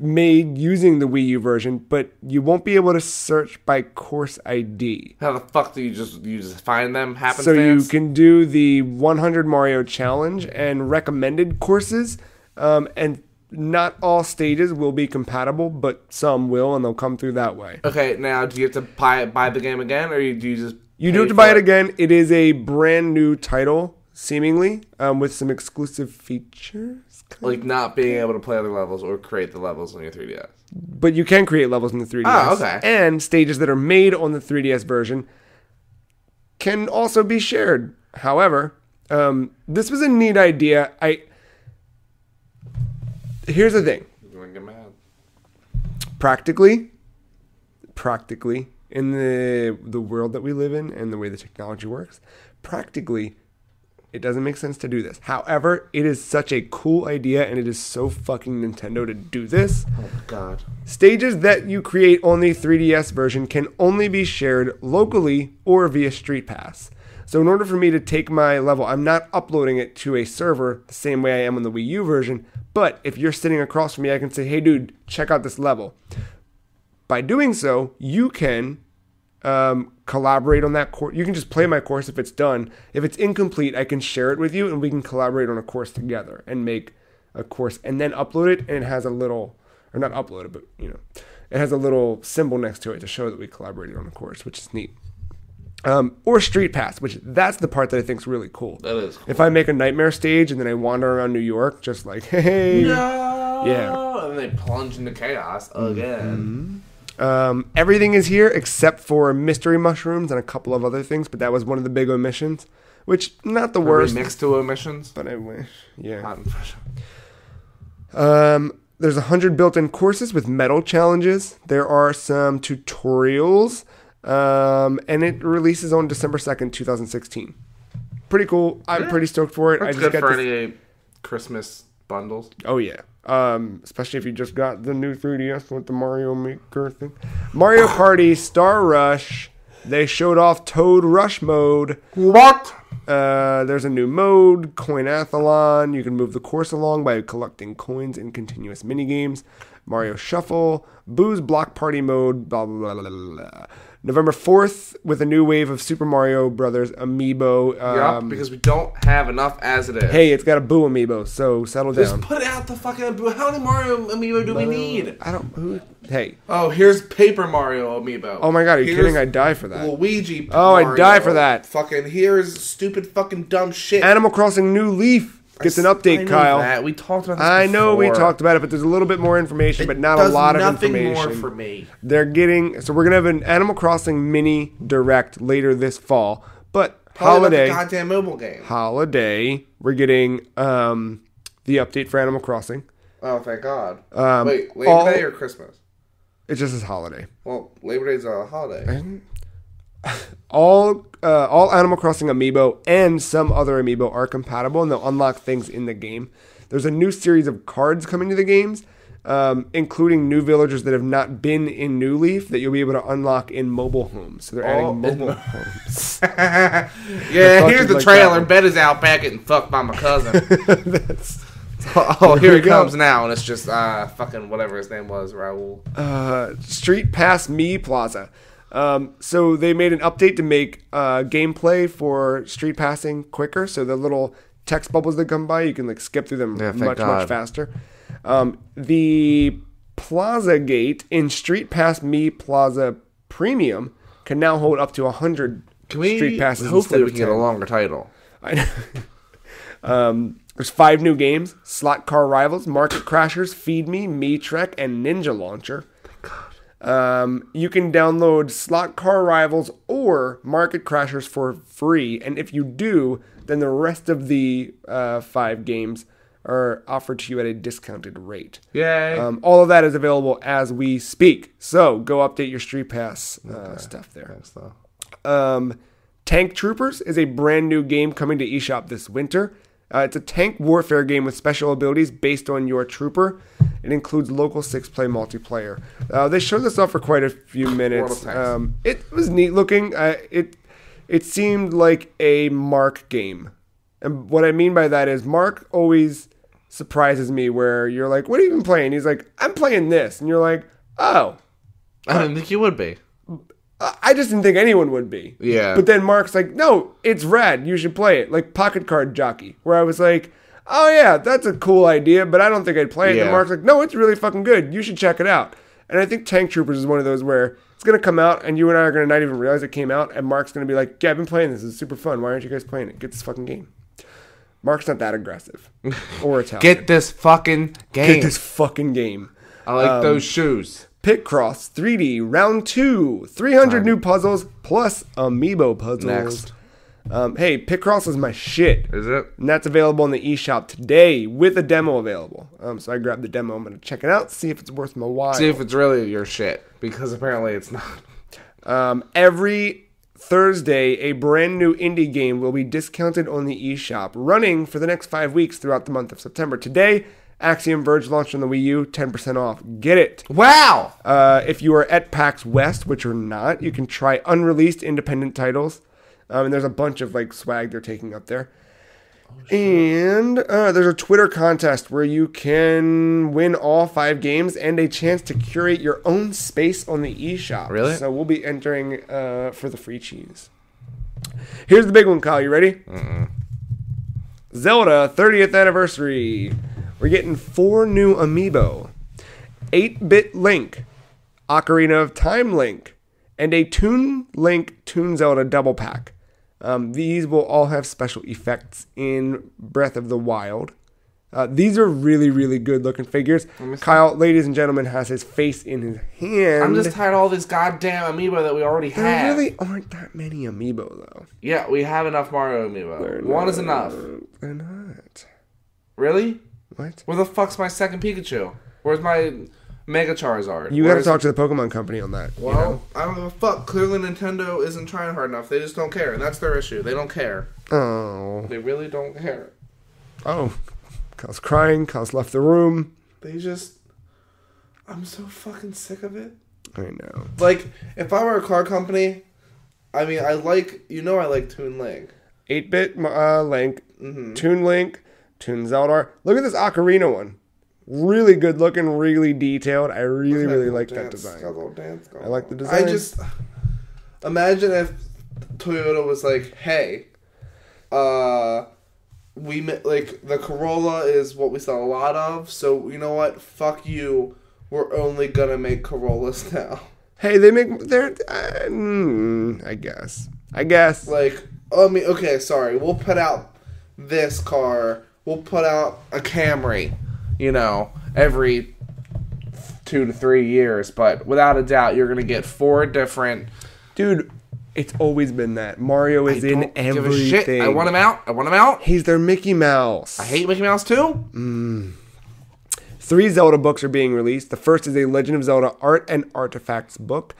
made using the Wii U version, but you won't be able to search by course ID. How the fuck do you just find them? Happenstance? So you can do the 100 Mario challenge and recommended courses, and not all stages will be compatible, but some will, and they'll come through that way. Okay, now do you have to buy the game again, or do you just you do have to buy it again? It is a brand new title, seemingly, with some exclusive features. Like not being able to play other levels or create the levels on your 3DS. But you can create levels in the 3DS. Oh, okay. And stages that are made on the 3DS version can also be shared. However, this was a neat idea. Here's the thing. You're going to get mad. Practically, in the world that we live in and the way the technology works, practically, it doesn't make sense to do this. However, it is such a cool idea, and it is so fucking Nintendo to do this. Oh, God. Stages that you create on the 3DS version can only be shared locally or via Street Pass. So in order for me to take my level, I'm not uploading it to a server the same way I am on the Wii U version, but if you're sitting across from me, I can say, hey, dude, check out this level. By doing so, you can collaborate on that course. You can just play my course if it's done. If it's incomplete, I can share it with you, and we can collaborate on a course together and make a course and then upload it, and it has a little, or not upload it, but, it has a little symbol next to it to show that we collaborated on a course, which is neat. Or Street Pass, which that's the part that I think is really cool. That is cool. If I make a Nightmare stage and then I wander around New York, just like, hey. No! Yeah. And they plunge into chaos again. Everything is here except for mystery mushrooms and a couple of other things, but that was one of the big omissions, which not the worst. Mixed to omissions? But I wish. Yeah. There's 100 built-in courses with medal challenges. There are some tutorials. And it releases on December 2nd, 2016. Pretty cool. I'm pretty stoked for it. That's good for any Christmas bundles. Oh, yeah. Especially if you just got the new 3DS with the Mario Maker thing. Mario Party Star Rush. They showed off Toad Rush mode. What? There's a new mode, Coinathlon. You can move the course along by collecting coins in continuous minigames. Mario Shuffle. Boo's Block Party mode. Blah, blah, blah, blah, blah. November 4th with a new wave of Super Mario Brothers amiibo. Yup, because we don't have enough as it is. Hey, it's got a Boo amiibo, so settle down. Just put out the fucking Boo. How many Mario amiibo do we need? Hey. Oh, here's Paper Mario amiibo. Oh my god, are you kidding? I'd die for that. Luigi Mario. I'd die for that. Fucking here's stupid fucking dumb shit. Animal Crossing New Leaf gets an update, Kyle. That. We talked about this I before. know we talked about it, but there's a little bit more information, but not a lot of information. Nothing more for me. They're getting... So we're going to have an Animal Crossing mini direct later this fall, but holiday... About the goddamn mobile game. Holiday, we're getting the update for Animal Crossing. Oh, thank God. Wait, Labor Day or Christmas? It just says holiday. Well, Labor Day's a holiday. All Animal Crossing amiibo and some other amiibo are compatible, and they'll unlock things in the game. There's a new series of cards coming to the games, including new villagers that have not been in New Leaf that you'll be able to unlock in mobile homes. So they're adding mobile homes. Yeah, here's the trailer. Bet is out back getting fucked by my cousin. Here he comes now, and it's just fucking whatever his name was, Raul. Street Pass Me Plaza. So they made an update to make gameplay for street passing quicker. So the little text bubbles that come by, you can like skip through them much faster. The Plaza Gate in Street Pass Me Plaza Premium can now hold up to 100 street passes. Hopefully we can get a longer title. I know. There's 5 new games: Slot Car Rivals, Market Crashers, Feed Me Trek, and Ninja Launcher. You can download Slot Car Rivals or Market Crashers for free, and if you do, then the rest of the 5 games are offered to you at a discounted rate. Yay! All of that is available as we speak, so go update your Street Pass stuff there. Thanks, though. Tank Troopers is a brand new game coming to eShop this winter. It's a tank warfare game with special abilities based on your trooper. It includes local 6-player multiplayer. They showed this off for quite a few minutes. It was neat looking. It seemed like a Mark game. And what I mean by that is Mark always surprises me where you're like, what have you been playing? He's like, I'm playing this. And you're like, oh. I didn't think you would be. I just didn't think anyone would be. Yeah. But then Mark's like, no, it's rad. You should play it. Like Pocket Card Jockey, where I was like, oh yeah, that's a cool idea, but I don't think I'd play it. Yeah. And Mark's like, no, it's really fucking good. You should check it out. And I think Tank Troopers is one of those where it's going to come out and you and I are going to not even realize it came out. And Mark's going to be like, yeah, I've been playing this. It's super fun. Why aren't you guys playing it? Get this fucking game. Mark's not that aggressive. Or Italian. Get this fucking game. Get this fucking game. I like those shoes. Picross 3D Round 2. 300 new puzzles plus amiibo puzzles. Next. Hey, Picross is my shit. Is it? And that's available in the eShop today with a demo available. So I grabbed the demo. I'm going to check it out, see if it's worth my while. See if it's really your shit, because apparently it's not. Every Thursday, a brand new indie game will be discounted on the eShop, running for the next 5 weeks throughout the month of September. Today, Axiom Verge launched on the Wii U, 10% off. Get it. Wow! If you are at PAX West, which you're not, you can try unreleased independent titles. And there's a bunch of like swag they're taking up there. And there's a Twitter contest where you can win all 5 games and a chance to curate your own space on the eShop. Really? So we'll be entering for the free cheese. Here's the big one, Kyle. You ready? Mm-mm. Zelda 30th anniversary. We're getting 4 new amiibo. 8-Bit Link, Ocarina of Time Link, and a Toon Link Toon Zelda double pack. These will all have special effects in Breath of the Wild. These are really, really good looking figures. Kyle, ladies and gentlemen, has his face in his hand. I'm just tired of all these goddamn amiibo that we already have. There really aren't that many amiibo, though. Yeah, we have enough Mario amiibo. One is enough. They're not. Really? What? Where the fuck's my second Pikachu? Where's my Mega Charizard? You gotta talk to the Pokemon company on that. Well, you know? I don't give a fuck. Clearly Nintendo isn't trying hard enough. They just don't care, and that's their issue. They don't care. Oh. They really don't care. Oh. Kyle's crying. Kyle's left the room. They just... I'm so fucking sick of it. I know. Like, if I were a car company, I mean, I like Toon Link. 8-bit Link, Toon Link, Toon Zelda. Look at this Ocarina one. Really good looking, really detailed. I really like that design. I like the design. I just... Imagine if Toyota was like, hey, the Corolla is what we sell a lot of, so you know what? Fuck you. We're only gonna make Corollas now. Hey, they make I guess. Like, I mean, okay, sorry. We'll put out this car. We'll put out a Camry, every 2 to 3 years. But without a doubt, you're gonna get 4 different. Dude, it's always been that. Mario is in everything. Give a shit. I want him out. He's their Mickey Mouse. I hate Mickey Mouse too. 3 Zelda books are being released. The first is a Legend of Zelda Art and Artifacts book,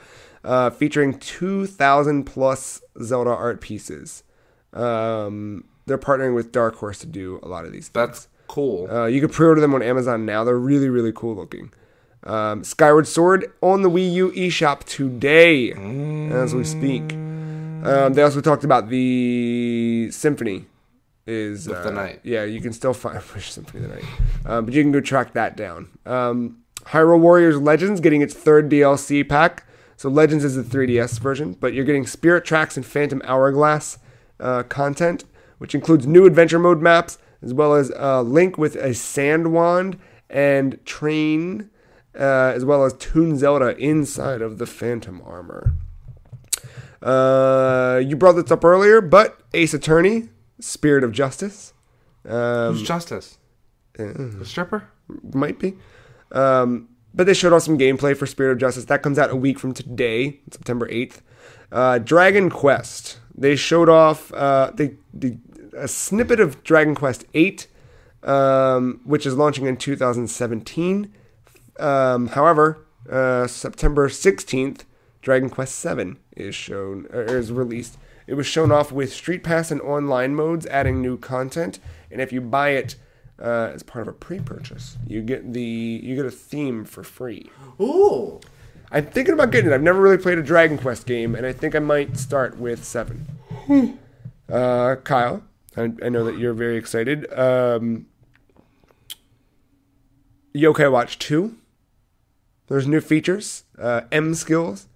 featuring 2,000 plus Zelda art pieces. They're partnering with Dark Horse to do a lot of these things. That's cool. You can pre-order them on Amazon now. They're really, really cool looking. Skyward Sword on the Wii U eShop today, as we speak. They also talked about the Symphony. Is the night. Yeah, you can still find Symphony of the Night. But you can go track that down. Hyrule Warriors Legends getting its 3rd DLC pack. So Legends is the 3DS version, but you're getting Spirit Tracks and Phantom Hourglass content, which includes new adventure mode maps, as well as Link with a sand wand and train, as well as Toon Zelda inside of the Phantom armor. You brought this up earlier, but Ace Attorney, Spirit of Justice. Who's Justice? The stripper? Might be. But they showed off some gameplay for Spirit of Justice. That comes out a week from today, September 8th. Dragon Quest. They showed off a snippet of Dragon Quest 8, which is launching in 2017. However, September 16th, Dragon Quest 7 is released. It was shown off with Street Pass and online modes, adding new content. And if you buy it as part of a pre-purchase, you get a theme for free. Ooh! I'm thinking about getting it. I've never really played a Dragon Quest game, and I think I might start with 7. Kyle, I know that you're very excited. Yokai Watch 2. There's new features. M skills.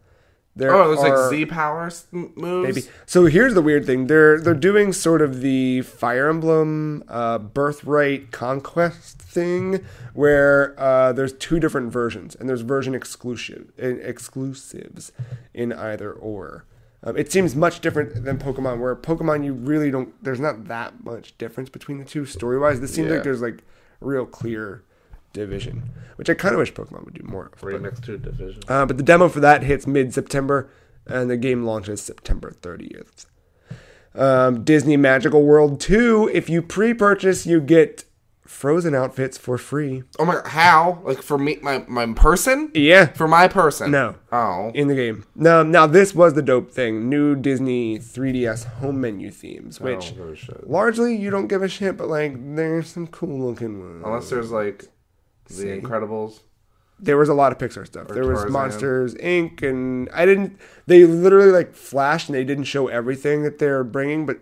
There's like Z power moves. Maybe. So here's the weird thing: they're doing sort of the Fire Emblem Birthright Conquest thing, where there's 2 different versions, and there's version exclusives in either or. It seems much different than Pokemon, where Pokemon you really don't. There's not that much difference between the two story wise. This seems like there's like real clear division, which I kind of wish Pokemon would do more of. Right next to division. But the demo for that hits mid-September, and the game launches September 30th. Disney Magical World 2, if you pre-purchase, you get Frozen outfits for free. Oh my god, how? Like for me, my person? Yeah. For my person? No. Oh. In the game. No, now this was the dope thing. New Disney 3DS home menu themes, which largely you don't give a shit, but like there's some cool looking ones. Unless there's like The Incredibles. There was a lot of Pixar stuff. There was Monsters, Inc., and they literally like flashed and they didn't show everything that they're bringing, but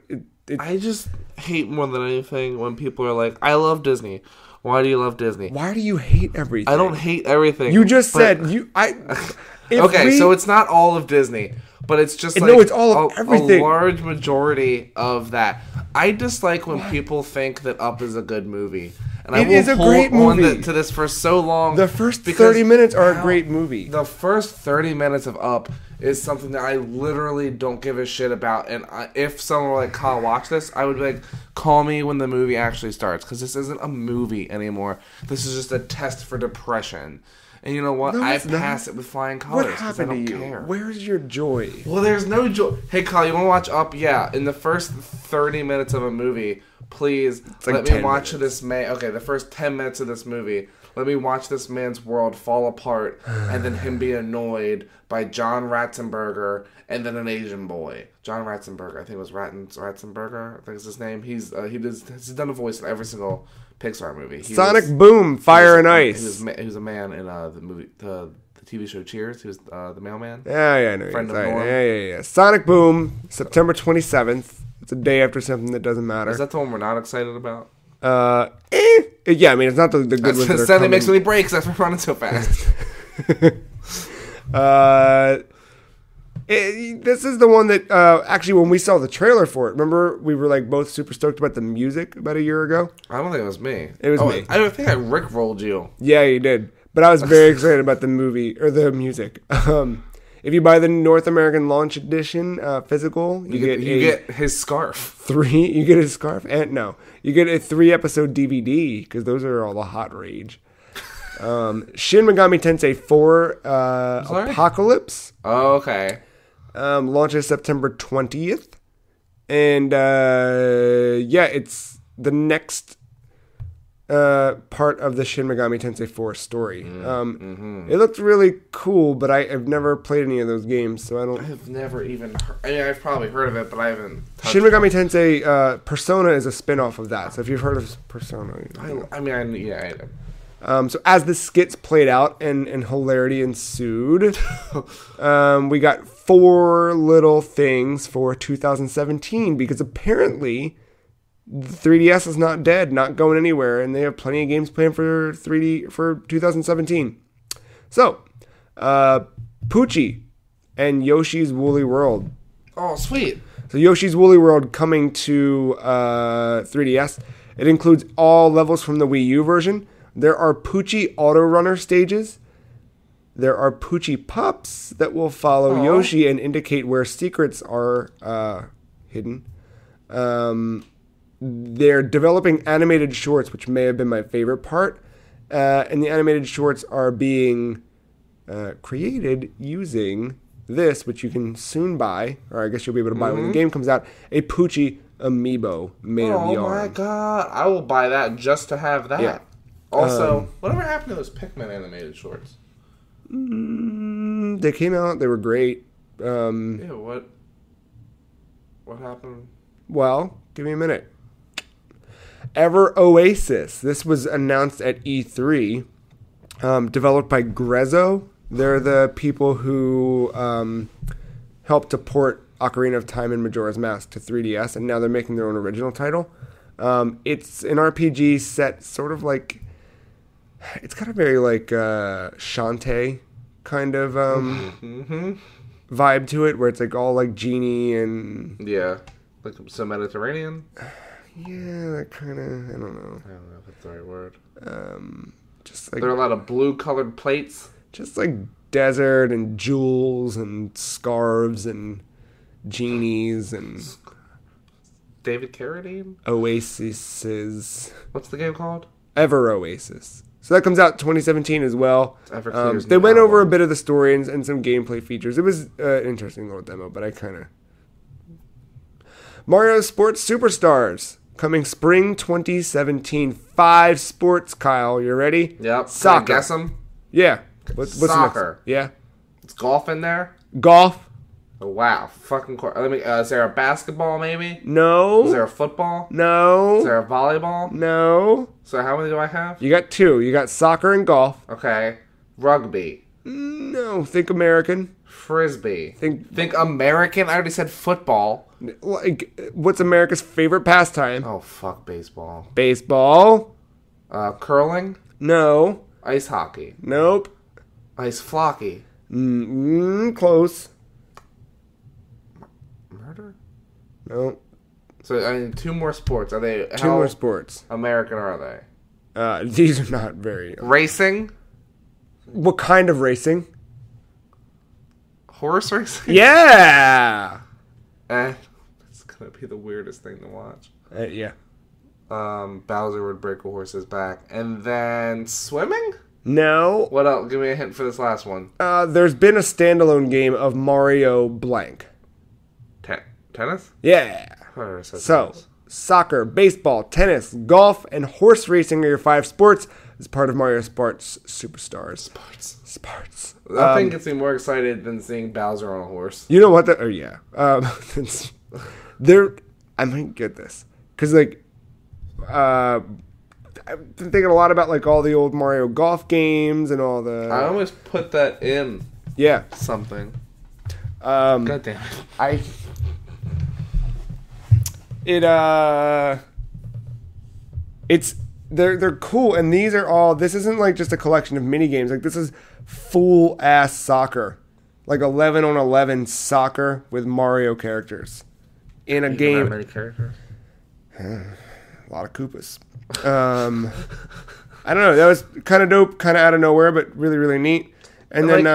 I just hate more than anything when people are like, I love Disney. Why do you love Disney? Why do you hate everything? I don't hate everything. You just said, so it's not all of Disney, but it's just like it's all of everything. A large majority of that. I dislike when people think that Up is a good movie. And it is a great movie. To this for so long. The first 30 minutes are a great movie. The first 30 minutes of Up is something that I literally don't give a shit about. And if someone were like, Kyle, watch this, I would be like, call me when the movie actually starts. Because this isn't a movie anymore. This is just a test for depression. And you know what? No, I pass it with flying colors because I don't care. Where's your joy? Well, there's no joy. Hey, Kyle, you want to watch Up? Yeah. In the first 30 minutes of a movie, please let me watch this man. Okay, the first 10 minutes of this movie, let me watch this man's world fall apart and then him be annoyed by John Ratzenberger and then an Asian boy. John Ratzenberger, I think it was Ratzenberger, I think is his name. He's done a voice in every single Pixar movie. Sonic Boom, Fire and Ice. He was a man in the movie, the TV show Cheers. He was the mailman. Yeah, I know. Friend of Norm. Yeah. Sonic Boom, September 27th. It's a day after something that doesn't matter. Is that the one we're not excited about? Yeah, I mean, it's not the good ones that are Suddenly makes me breaks. That's why we're running so fast. This is the one that actually, when we saw the trailer for it, remember we were like both super stoked about the music about a year ago. I don't think it was me. It was me. I think I rickrolled you. Yeah, you did. But I was very excited about the movie or the music. If you buy the North American Launch Edition physical, you get his scarf. You get his scarf, and you get a 3-episode DVD because those are all the hot rage. Shin Megami Tensei 4 Apocalypse. Oh, okay. Launches September 20th, and it's the next part of the Shin Megami Tensei 4 story. It looked really cool, but I've never played any of those games, so I don't... I've never even heard... I mean, I've probably heard of it, but I haven't touched Shin Megami Tensei Persona is a spin-off of that, so if you've heard of Persona... I know. So as the skits played out and hilarity ensued, we got 4 little things for 2017, because apparently... the 3DS is not dead, not going anywhere, and they have plenty of games planned for 3D for 2017. So, Poochie and Yoshi's Woolly World. Oh, sweet. So Yoshi's Woolly World coming to 3DS. It includes all levels from the Wii U version. There are Poochie Auto Runner stages. There are Poochie Pups that will follow Yoshi and indicate where secrets are hidden. They're developing animated shorts, which may have been my favorite part. And the animated shorts are being created using this, which you can soon buy, or I guess you'll be able to buy when the game comes out, a Poochie amiibo made of yarn. Oh my god, I will buy that just to have that. Yeah. Also, whatever happened to those Pikmin animated shorts? They came out, they were great. What happened? Well, give me a minute. Ever Oasis. This was announced at E3. Developed by Grezzo. They're the people who helped to port Ocarina of Time and Majora's Mask to 3DS, and now they're making their own original title. It's an RPG set sort of like... It's got a very like Shantae kind of vibe to it, where it's like all like genie and... Yeah. Like some Mediterranean? Yeah, that kind of... I don't know. I don't know if that's the right word. Just like... There are a lot of blue-colored plates. Just like desert and jewels and scarves and genies and... David Carradine? Oases. What's the game called? Ever Oasis. So that comes out 2017 as well. Everclear's they went over a bit of the story and some gameplay features. It was an interesting little demo, but I kind of... Mario Sports Superstars. Coming spring 2017. 5 sports, Kyle. You ready? Yep. Soccer. Can I guess them? Yeah. What's soccer. The next? Yeah. It's golf in there? Golf. Oh, wow. Fucking cool. Is there a basketball, maybe? No. Is there a football? No. Is there a volleyball? No. So how many do I have? You got 2. You got soccer and golf. Okay. Rugby. No. Think American. Frisbee. Think American? I already said football. Like, what's America's favorite pastime? Oh, fuck baseball. Baseball. Curling? No. Ice hockey? Nope. Ice flocky? Close. Murder? No. So, I mean, 2 more sports. Are they... 2 more sports. American are they? These are not very... Racing? What kind of racing? horse racing? Yeah! It's gonna be the weirdest thing to watch. Yeah. Bowser would break a horse's back. And then swimming? No. What else? Give me a hint for this last one. There's been a standalone game of Mario blank. Tennis? Yeah. So, soccer, baseball, tennis, golf, and horse racing are your 5 sports as part of Mario Sports Superstars. Sports. Nothing gets me more excited than seeing Bowser on a horse. You know what? I might get this. Because, like, I've been thinking a lot about, like, all the old Mario golf games and all the... I almost put that in something. God damn it. They're cool, and these are all... This isn't, like, just a collection of mini games. Like, this is full-ass soccer. Like, 11 on 11 soccer with Mario characters. In a game... How many characters? A lot of Koopas. I don't know. That was kind of dope, kind of out of nowhere, but really, really neat. And then...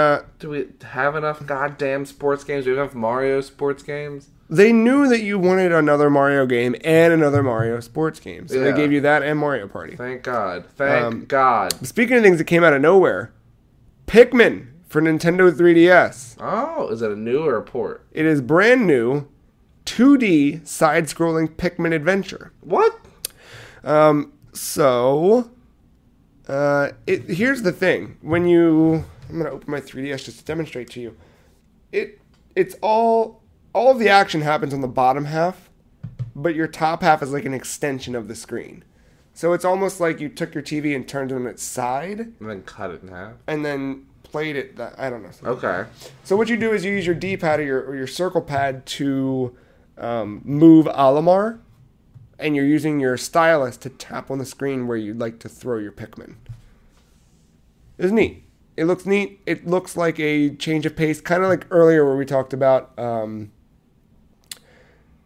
do we have enough goddamn sports games? Do we have enough Mario sports games? They knew that you wanted another Mario game and another Mario sports game. So they gave you that and Mario Party. Thank God. Thank God. Speaking of things that came out of nowhere, Pikmin for Nintendo 3DS. Oh, is it a new or a port? It is brand new 2D side-scrolling Pikmin adventure. What? Here's the thing. When you... I'm going to open my 3DS just to demonstrate to you. It's all of the action happens on the bottom half, but your top half is like an extension of the screen. So it's almost like you took your TV and turned it on its side. And then cut it in half. And then played it. I don't know. Okay. So what you do is you use your D-pad or your circle pad to move Olimar, and you're using your stylus to tap on the screen where you'd like to throw your Pikmin. It's neat. It looks neat. It looks like a change of pace, kind of like earlier where we talked about,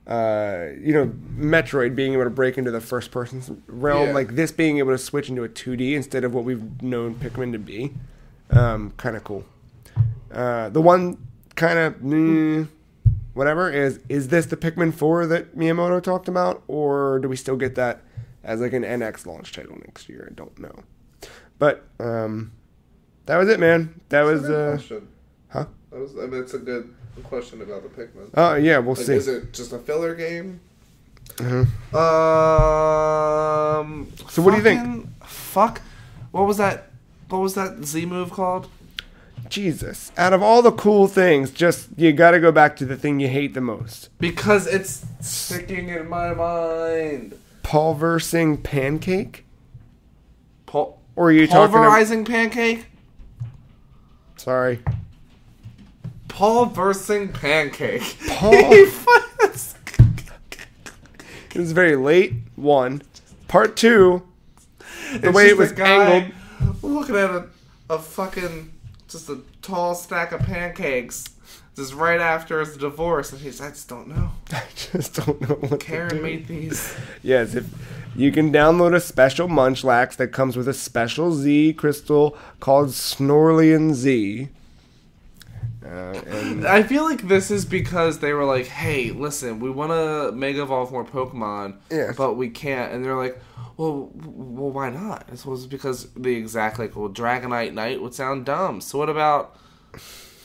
Metroid being able to break into the first-person realm. Yeah. Like this being able to switch into a 2D instead of what we've known Pikmin to be. Kind of cool. The one kind of whatever is this the Pikmin 4 that Miyamoto talked about, or do we still get that as like an NX launch title next year? I don't know. But that was it, man. That was question. Huh? It's a good question about the Pikmin. Oh yeah, we'll see. Is it just a filler game? Mm-hmm. So what do you think? Fuck. What was that Z move called? Jesus. Out of all the cool things, just you got to go back to the thing you hate the most. Because it's sticking in my mind. Pulverizing pancake? Or are you pulverizing pancake? Sorry. Pulverizing pancake. It was very late. 1. Part 2. The way it was angled. Looking at a fucking just a tall stack of pancakes. Just right after his divorce, and I just don't know. I just don't know what Karen made these. Yes, if you can download a special Munchlax that comes with a special Z crystal called Snorlian Z. And I feel like this is because they were like, hey, listen, we want to Mega Evolve more Pokemon, but we can't. And they're like, well, why not? It was because the exact, Dragonite Knight would sound dumb. So what about,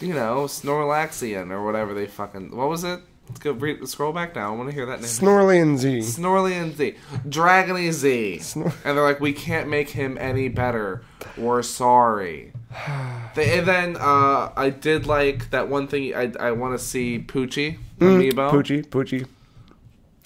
Snorlaxian or whatever they fucking... What was it? Let's go scroll back down. I want to hear that name. Snorlian Z. Snorlian Z. Dragony Z. And they're like, we can't make him any better. We're sorry. And then I did like that one thing. I want to see Poochie amiibo. Poochie.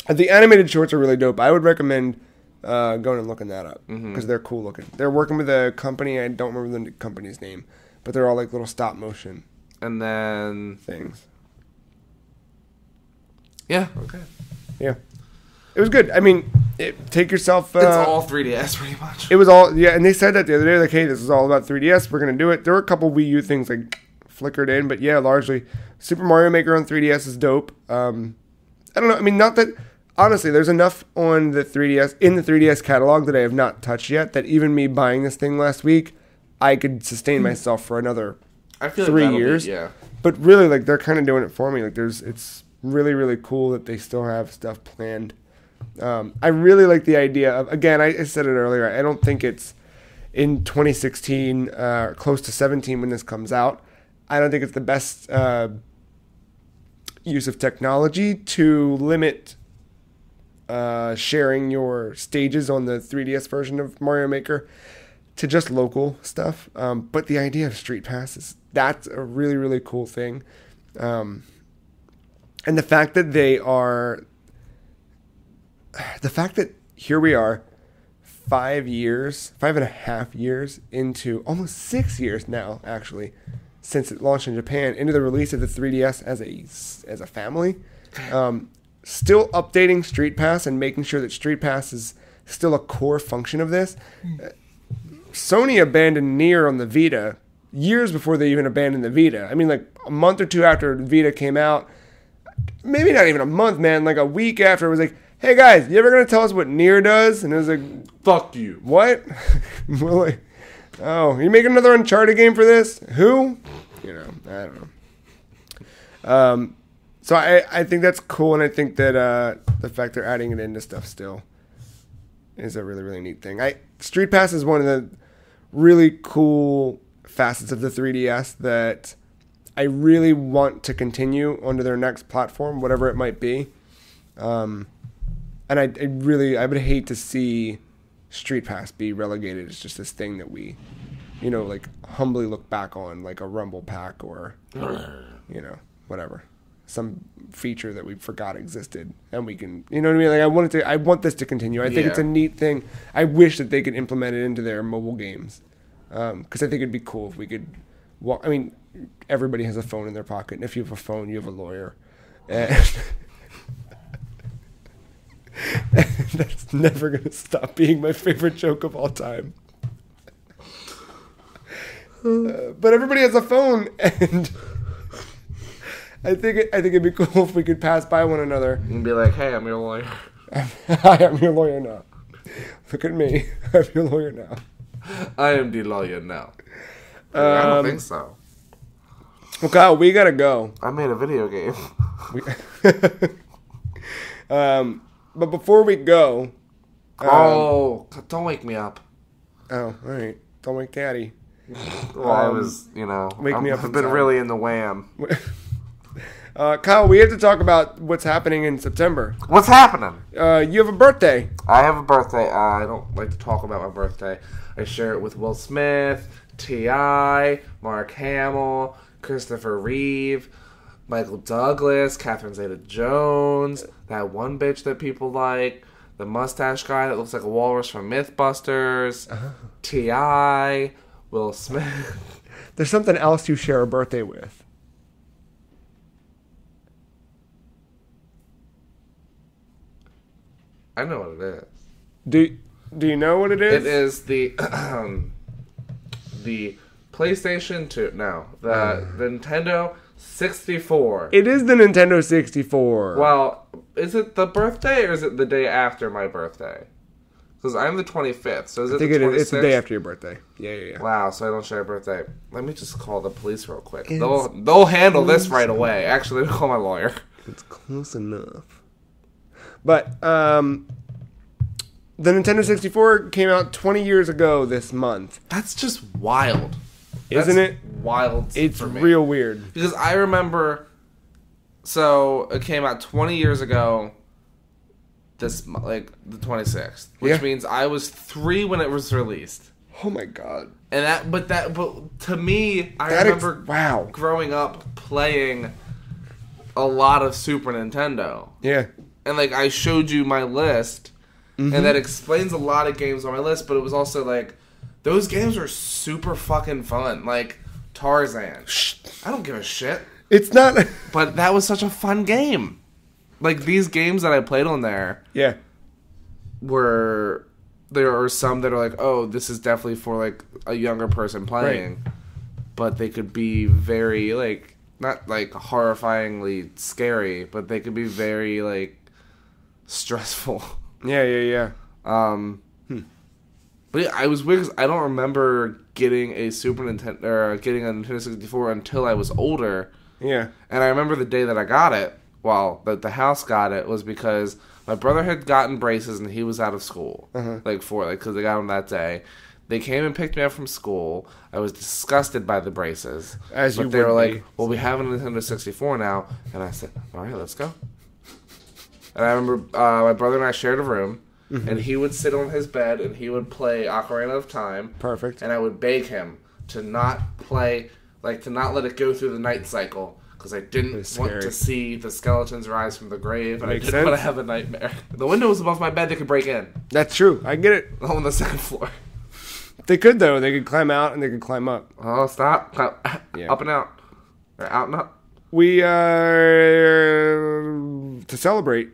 The animated shorts are really dope. I would recommend going and looking that up because they're cool looking. They're working with a company. I don't remember the company's name, but they're all like little stop motion and then things. Yeah. Okay. Yeah. It was good. I mean, take yourself... it's all 3DS, pretty much. It was all... Yeah, and they said that the other day, like, hey, this is all about 3DS. We're going to do it. There were a couple Wii U things, like, flickered in. But, yeah, largely, Super Mario Maker on 3DS is dope. I don't know. I mean, not that... Honestly, there's enough on the 3DS, in the 3DS catalog that I have not touched yet, that even me buying this thing last week, I could sustain myself for another 3 years. But really, like, they're kind of doing it for me. Like, it's really, really cool that they still have stuff planned. I really like the idea of, again, I said it earlier, I don't think it's in 2016, close to 17 when this comes out. I don't think it's the best use of technology to limit sharing your stages on the 3DS version of Mario Maker to just local stuff. But the idea of Street Passes, that's a really, really cool thing. And the fact that here we are 5.5 years into, almost 6 years now, actually, since it launched in Japan, into the release of the 3DS as a family. Still updating Street Pass and making sure that Street Pass is still a core function of this. Sony abandoned Nier on the Vita years before they even abandoned the Vita. I mean, like a month or two after the Vita came out, maybe not even a month, man, like a week after, it was like, hey guys, you ever gonna tell us what Nier does? And it was like, fuck you. What? We're like, oh, you making another Uncharted game for this? Who? You know, I don't know. So I think that's cool, and I think that the fact they're adding it into stuff still is a really, really neat thing. Street Pass is one of the really cool facets of the 3DS that I really want to continue onto their next platform, whatever it might be. And I would hate to see Street Pass be relegated as just this thing that we, like humbly look back on, like a Rumble Pack or, whatever. Some feature that we forgot existed, and we can, you know what I mean? Like I want this to continue. I think it's a neat thing. I wish that they could implement it into their mobile games, because I think it'd be cool if we could. I mean, everybody has a phone in their pocket, and if you have a phone, you have a lawyer, and that's never gonna stop being my favorite joke of all time. But everybody has a phone, and I think it'd be cool if we could pass by one another and be like, "Hey, I'm your lawyer." I am your lawyer now. Look at me. I'm your lawyer now. I am the lawyer now. I don't think so. Well, Kyle, we gotta go. I made a video game. But before we go, don't wake me up. Oh, all right. Don't wake Daddy. Well, I was, wake me up. I've been really in the wham. Kyle, we have to talk about what's happening in September. What's happening? You have a birthday. I have a birthday. I don't like to talk about my birthday. I share it with Will Smith, T.I., Mark Hamill, Christopher Reeve, Michael Douglas, Catherine Zeta-Jones, that one bitch that people like, the mustache guy that looks like a walrus from Mythbusters, T.I., Will Smith. There's something else you share a birthday with. I know what it is. Do you know what it is? It is the the PlayStation 2. No, the Nintendo 64. It is the Nintendo 64. Well, is it the birthday or is it the day after my birthday? Because I'm the 25th, so is it the 26th? It's the day after your birthday. Yeah. Wow, so I don't share a birthday. Let me just call the police real quick. They'll handle this right away. Actually, they'll call my lawyer. It's close enough. But the Nintendo 64 came out 20 years ago this month. That's just wild. Isn't it? Wild. It's real weird. Because I remember, so it came out 20 years ago, like the 26th, which means I was 3 when it was released. Oh my god. And but to me, I remember growing up playing a lot of Super Nintendo. Yeah. And like I showed you my list, and that explains a lot of games on my list, but it was also like, those games were super fucking fun. Like Tarzan. I don't give a shit. It's not. But that was such a fun game. Like these games that I played on there. Yeah. There are some that are like, oh, this is definitely for like a younger person playing. Right. But they could be very like, not like horrifyingly scary, but they could be very like stressful. Yeah. But yeah, I was weird because I don't remember getting a Super Nintendo or getting a Nintendo 64 until I was older. Yeah. And I remember the day that I got it, that the house got it, was because my brother had gotten braces and he was out of school. Because they got them that day. They came and picked me up from school. I was disgusted by the braces. But they were like, well, we have a Nintendo 64 now. And I said, all right, let's go. And I remember my brother and I shared a room. And he would sit on his bed and he would play Ocarina of Time. Perfect. And I would beg him to not play, to not let it go through the night cycle. Because I didn't want to see the skeletons rise from the grave. And I didn't want to have a nightmare. The window was above my bed. They could break in. That's true. I get it. On the second floor. They could, though. They could climb out and they could climb up. Oh, stop. Up and out. Or out and up. We are to celebrate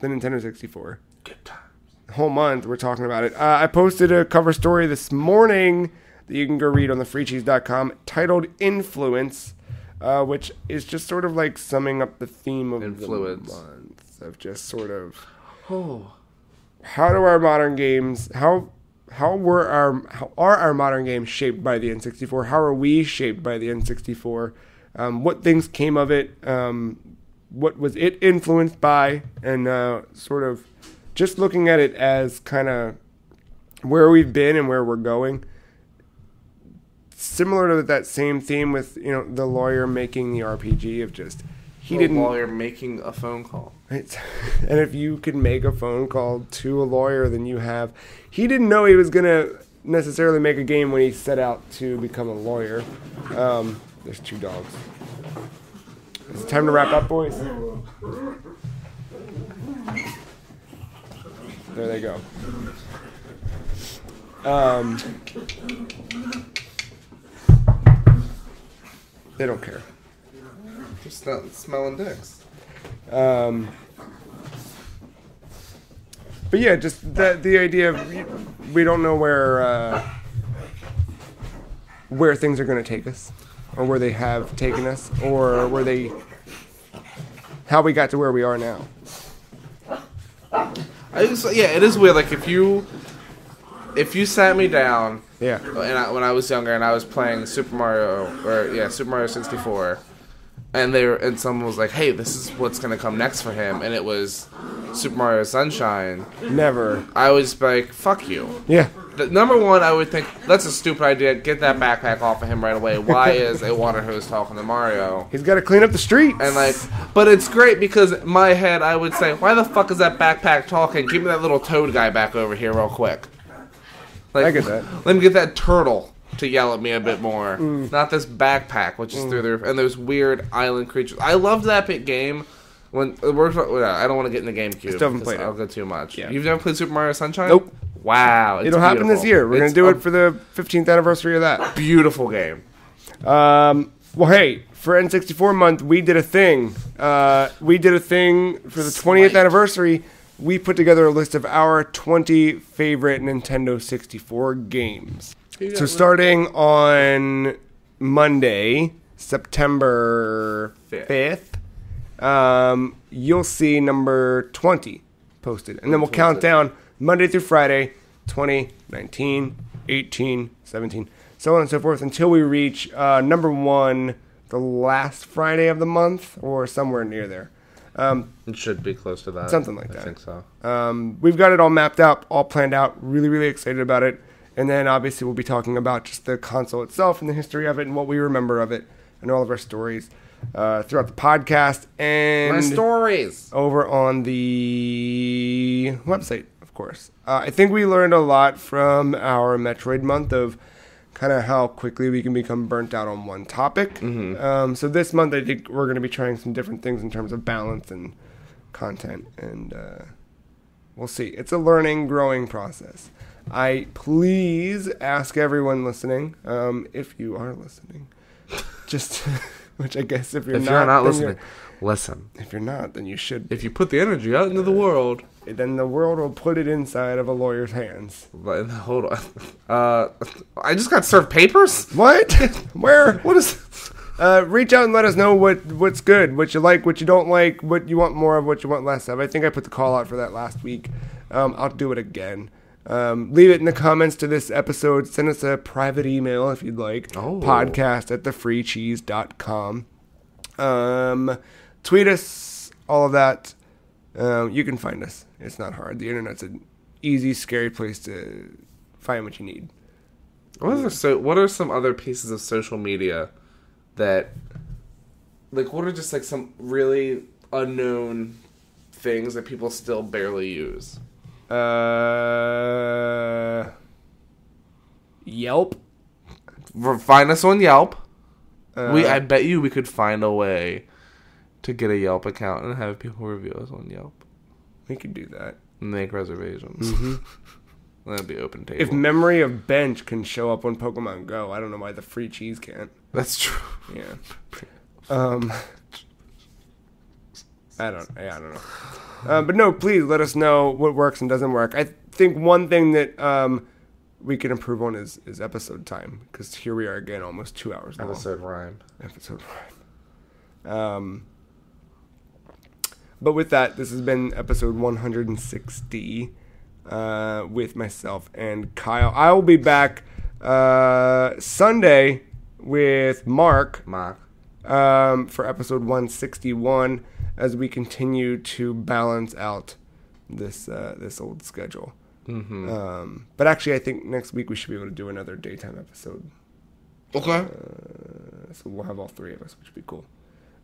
the Nintendo 64. Good times. Whole month we're talking about it. I posted a cover story this morning that you can go read on thefreecheese.com titled Influence, which is just sort of like summing up the theme of Influence. The month of just sort of how do our modern games how are our modern games shaped by the N64? How are we shaped by the N64? What things came of it? What was it influenced by? And sort of just looking at it as kind of where we've been and where we're going. Similar to that same theme with, the lawyer making the RPG of just... The lawyer making a phone call. Right? And if you can make a phone call to a lawyer, then you have... He didn't know he was going to necessarily make a game when he set out to become a lawyer. There's 2 dogs. Is it time to wrap up, boys? There they go. They don't care. Just not smelling dicks. But yeah, just the idea of we don't know where things are going to take us, or where they have taken us, or how we got to where we are now. It is weird. Like if you sat me down, when I was younger and I was playing Super Mario 64, and someone was like, "Hey, this is what's gonna come next for him," and it was Super Mario Sunshine. Never. I was like, "Fuck you." Yeah. Number one, I would think that's a stupid idea. Get that backpack off of him right away. Why is a water hose talking to Mario? He's got to clean up the streets. And but it's great because in my head I would say, why the fuck is that backpack talking? Give me that little toad guy back over here real quick. I get that. Let me get that turtle to yell at me a bit more. Not this backpack, which is through the roof. And those weird island creatures. I loved that bit game. I don't want to get in the GameCube. Still haven't played it. I'll go too much. Yeah. You've never played Super Mario Sunshine? Nope. Wow. It'll happen this year. We're going to do it for the 15th anniversary of that. Beautiful game. Well, hey, for N64 month, we did a thing. We did a thing for the 20th anniversary. We put together a list of our 20 favorite Nintendo 64 games. So starting on Monday, September 5th, you'll see number 20 posted. And then we'll count down Monday through Friday, 20, 19, 18, 17, so on and so forth, until we reach number 1 the last Friday of the month, or somewhere near there. It should be close to that. Something like that. I think so. We've got it all mapped out, all planned out, really, really excited about it. And then obviously we'll be talking about just the console itself and the history of it and what we remember of it and all of our stories throughout the podcast. And my stories! Over on the website, of course. I think we learned a lot from our Metroid month of kind of how quickly we can become burnt out on one topic. Mm-hmm. So this month I think we're going to be trying some different things in terms of balance and content. And we'll see. It's a learning, growing process. I please ask everyone listening, if you are listening, just, which I guess if you're not listening, listen. If you're not, then you should. If you put the energy out into the world, then the world will put it inside of a lawyer's hands. Hold on. I just got served papers? What? Where? What is... reach out and let us know what's good, what you like, what you don't like, what you want more of, what you want less of. I think I put the call out for that last week. I'll do it again. Leave it in the comments to this episode. Send us a private email if you'd like. Podcast@thefreecheese.com. Tweet us, all of that. You can find us. It's not hard. The internet's an easy, scary place to find what you need. What are some other pieces of social media that, like, what are just like some really unknown things that people still barely use? Yelp. Find us on Yelp. I bet you we could find a way to get a Yelp account and have people review us on Yelp. We could do that. Make reservations. Mm-hmm. That'd be open table. If Memory of Bench can show up on Pokemon Go, I don't know why the free cheese can't. That's true. Yeah. I don't know. But no, please let us know what works and doesn't work. I think one thing that we can improve on is episode time, because here we are again, almost 2 hours long. Episode rhyme. But with that, this has been episode 160 with myself and Kyle. I will be back Sunday with Mark for episode 161 as we continue to balance out this old schedule. Mm-hmm. But actually, I think next week we should be able to do another daytime episode. Okay. So we'll have all three of us, which would be cool.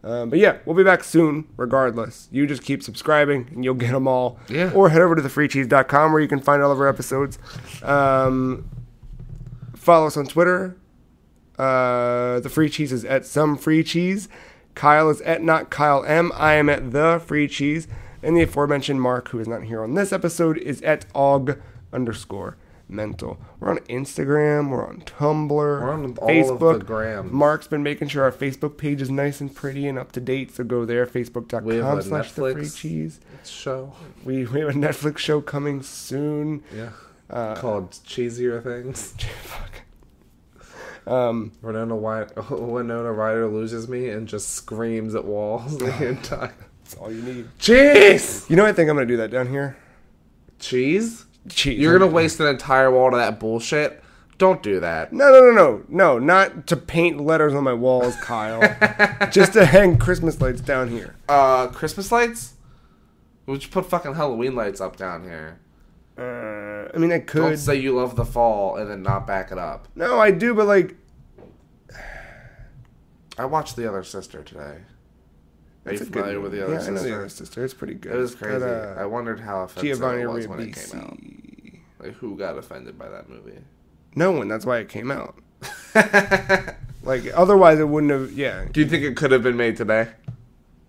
But yeah, we'll be back soon, regardless. You just keep subscribing, and you'll get them all. Yeah. Or head over to thefreecheese.com, where you can find all of our episodes. Follow us on Twitter. The Free Cheese is at Some Free Cheese. Kyle is at Not Kyle M. I am at The Free Cheese. And the aforementioned Mark, who is not here on this episode, is at aug_mental. We're on Instagram. We're on Tumblr. We're on Facebook. All of the grams. Mark's been making sure our Facebook page is nice and pretty and up to date. So go there, facebook.com/thefreecheese. Show. We have a Netflix show coming soon. Yeah. Called Cheesier Things. Winona Ryder loses me and just screams at walls the entire. That's all you need. Cheese! You know, I think I'm going to do that down here. Cheese? Cheese. You're going to waste an entire wall to that bullshit? Don't do that. No, not to paint letters on my walls, Kyle. Just to hang Christmas lights down here. Christmas lights? We should put fucking Halloween lights up down here. I mean, I could. Don't say you love the fall and then not back it up. No, I do, but like... I watched The Other Sister today. Are you familiar with The Other Sister? I know The Other Sister. It's pretty good. It was crazy. I wondered how offensive it was when it Ribisi. came out. Like, who got offended by that movie? No one. That's why it came out. Like, otherwise it wouldn't have... Yeah. Do you think it could have been made today?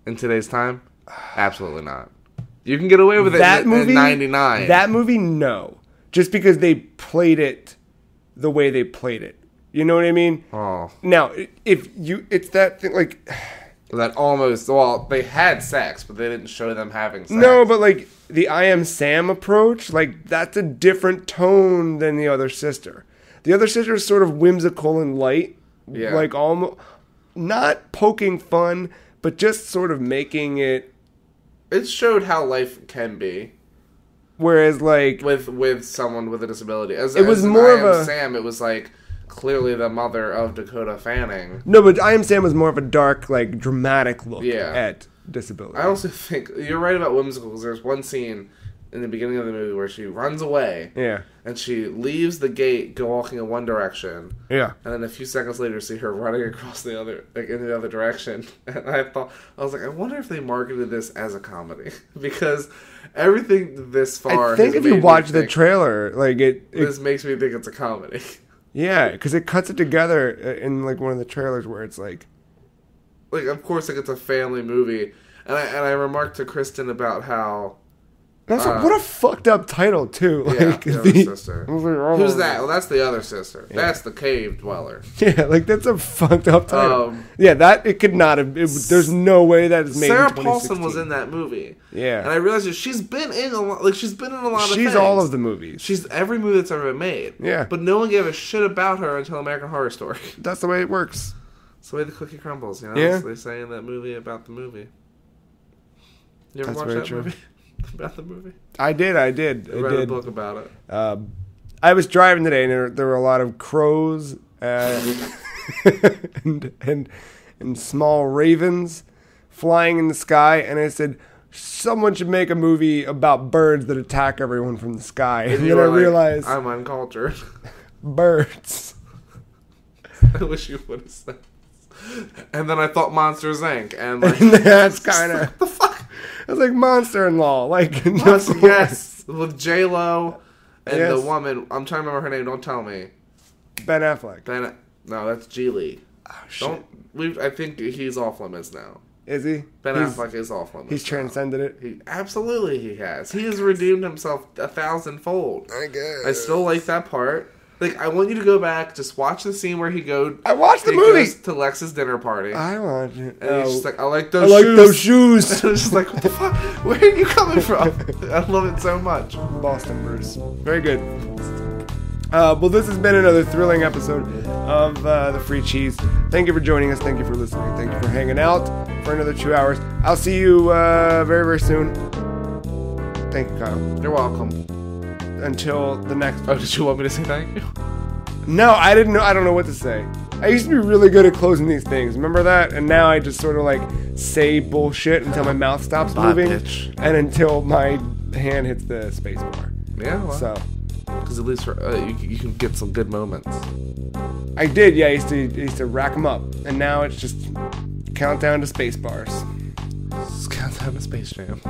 In today's time? Absolutely not. You can get away with it in 99. That movie, no. Just because they played it the way they played it. You know what I mean? Oh. Now, it's that thing, like... That almost... Well, they had sex, but they didn't show them having sex. No, but, like, the I Am Sam approach, like, that's a different tone than The Other Sister. The Other Sister is sort of whimsical and light. Yeah. Like, almost... Not poking fun, but just sort of making it... It showed how life can be. Whereas, like... With someone with a disability. As more of a... Sam, it was, like... Clearly the mother of Dakota Fanning. No, but I Am Sam was more of a dark, like, dramatic look at disability. I also think you're right about whimsical, because there's one scene in the beginning of the movie where she runs away. Yeah. And she leaves the gate, walking in one direction. Yeah. And then a few seconds later, see her running across the other, like, in the other direction. And I was like, I wonder if they marketed this as a comedy, because everything this far. I think if you watch the trailer, like this makes me think it's a comedy. Yeah, because it cuts it together in like one of the trailers where it's like of course, like it's a family movie, and I remarked to Kristen about how what a fucked up title too. Like, the other sister. Who's that? Well, that's the other sister. Yeah. That's the cave dweller. Yeah, like that's a fucked up title. It could not have. There's no way that is made. Sarah Paulson was in that movie. Yeah, and I realized she's been in a lot. Like she's been in a lot of. She's all of the movies. She's every movie that's ever been made. Yeah, but no one gave a shit about her until American Horror Story. That's the way it works. It's the way the cookie crumbles. You know, yeah. They say in that movie about the movie. You ever watch that movie? About the movie? I did. I read a book about it. I was driving today, and there were a lot of crows, and and small ravens flying in the sky, and I said, someone should make a movie about birds that attack everyone from the sky. And then I realized, I'm uncultured. Birds. I wish you would have said. And then I thought Monsters Inc. And that's kind of what the fuck. I was like Monster-in-Law, like yes, with J-Lo and yes. the woman. I'm trying to remember her name. Don't tell me. Ben Affleck. No, that's Geely. Oh shit. I think he's off limits now. Is he? Ben Affleck is off limits. He's transcended it. Absolutely, he has. He has redeemed himself 1,000-fold. I guess. I still like that part. Like, I want you to go back, just watch the scene where I watched the movie! Goes to Lex's dinner party. I watched it. And he's just like, I like those shoes. shoes. And I was just like, what the fuck? Where are you coming from? I love it so much. Boston Bruce. Very good. Well, this has been another thrilling episode of The Free Cheese. Thank you for joining us. Thank you for listening. Thank you for hanging out for another 2 hours. I'll see you very, very soon. Thank you, Kyle. You're welcome. Until the next... Oh, did you want me to say thank you? No, I didn't know. I don't know what to say. I used to be really good at closing these things. Remember that? And now I just sort of like say bullshit until my mouth stops moving. Bitch. And until my hand hits the space bar. Yeah, well. So... Because at least for, you can get some good moments. I did, yeah. I used to rack them up. And now it's just countdown to space bars. Just count down to Space Jam.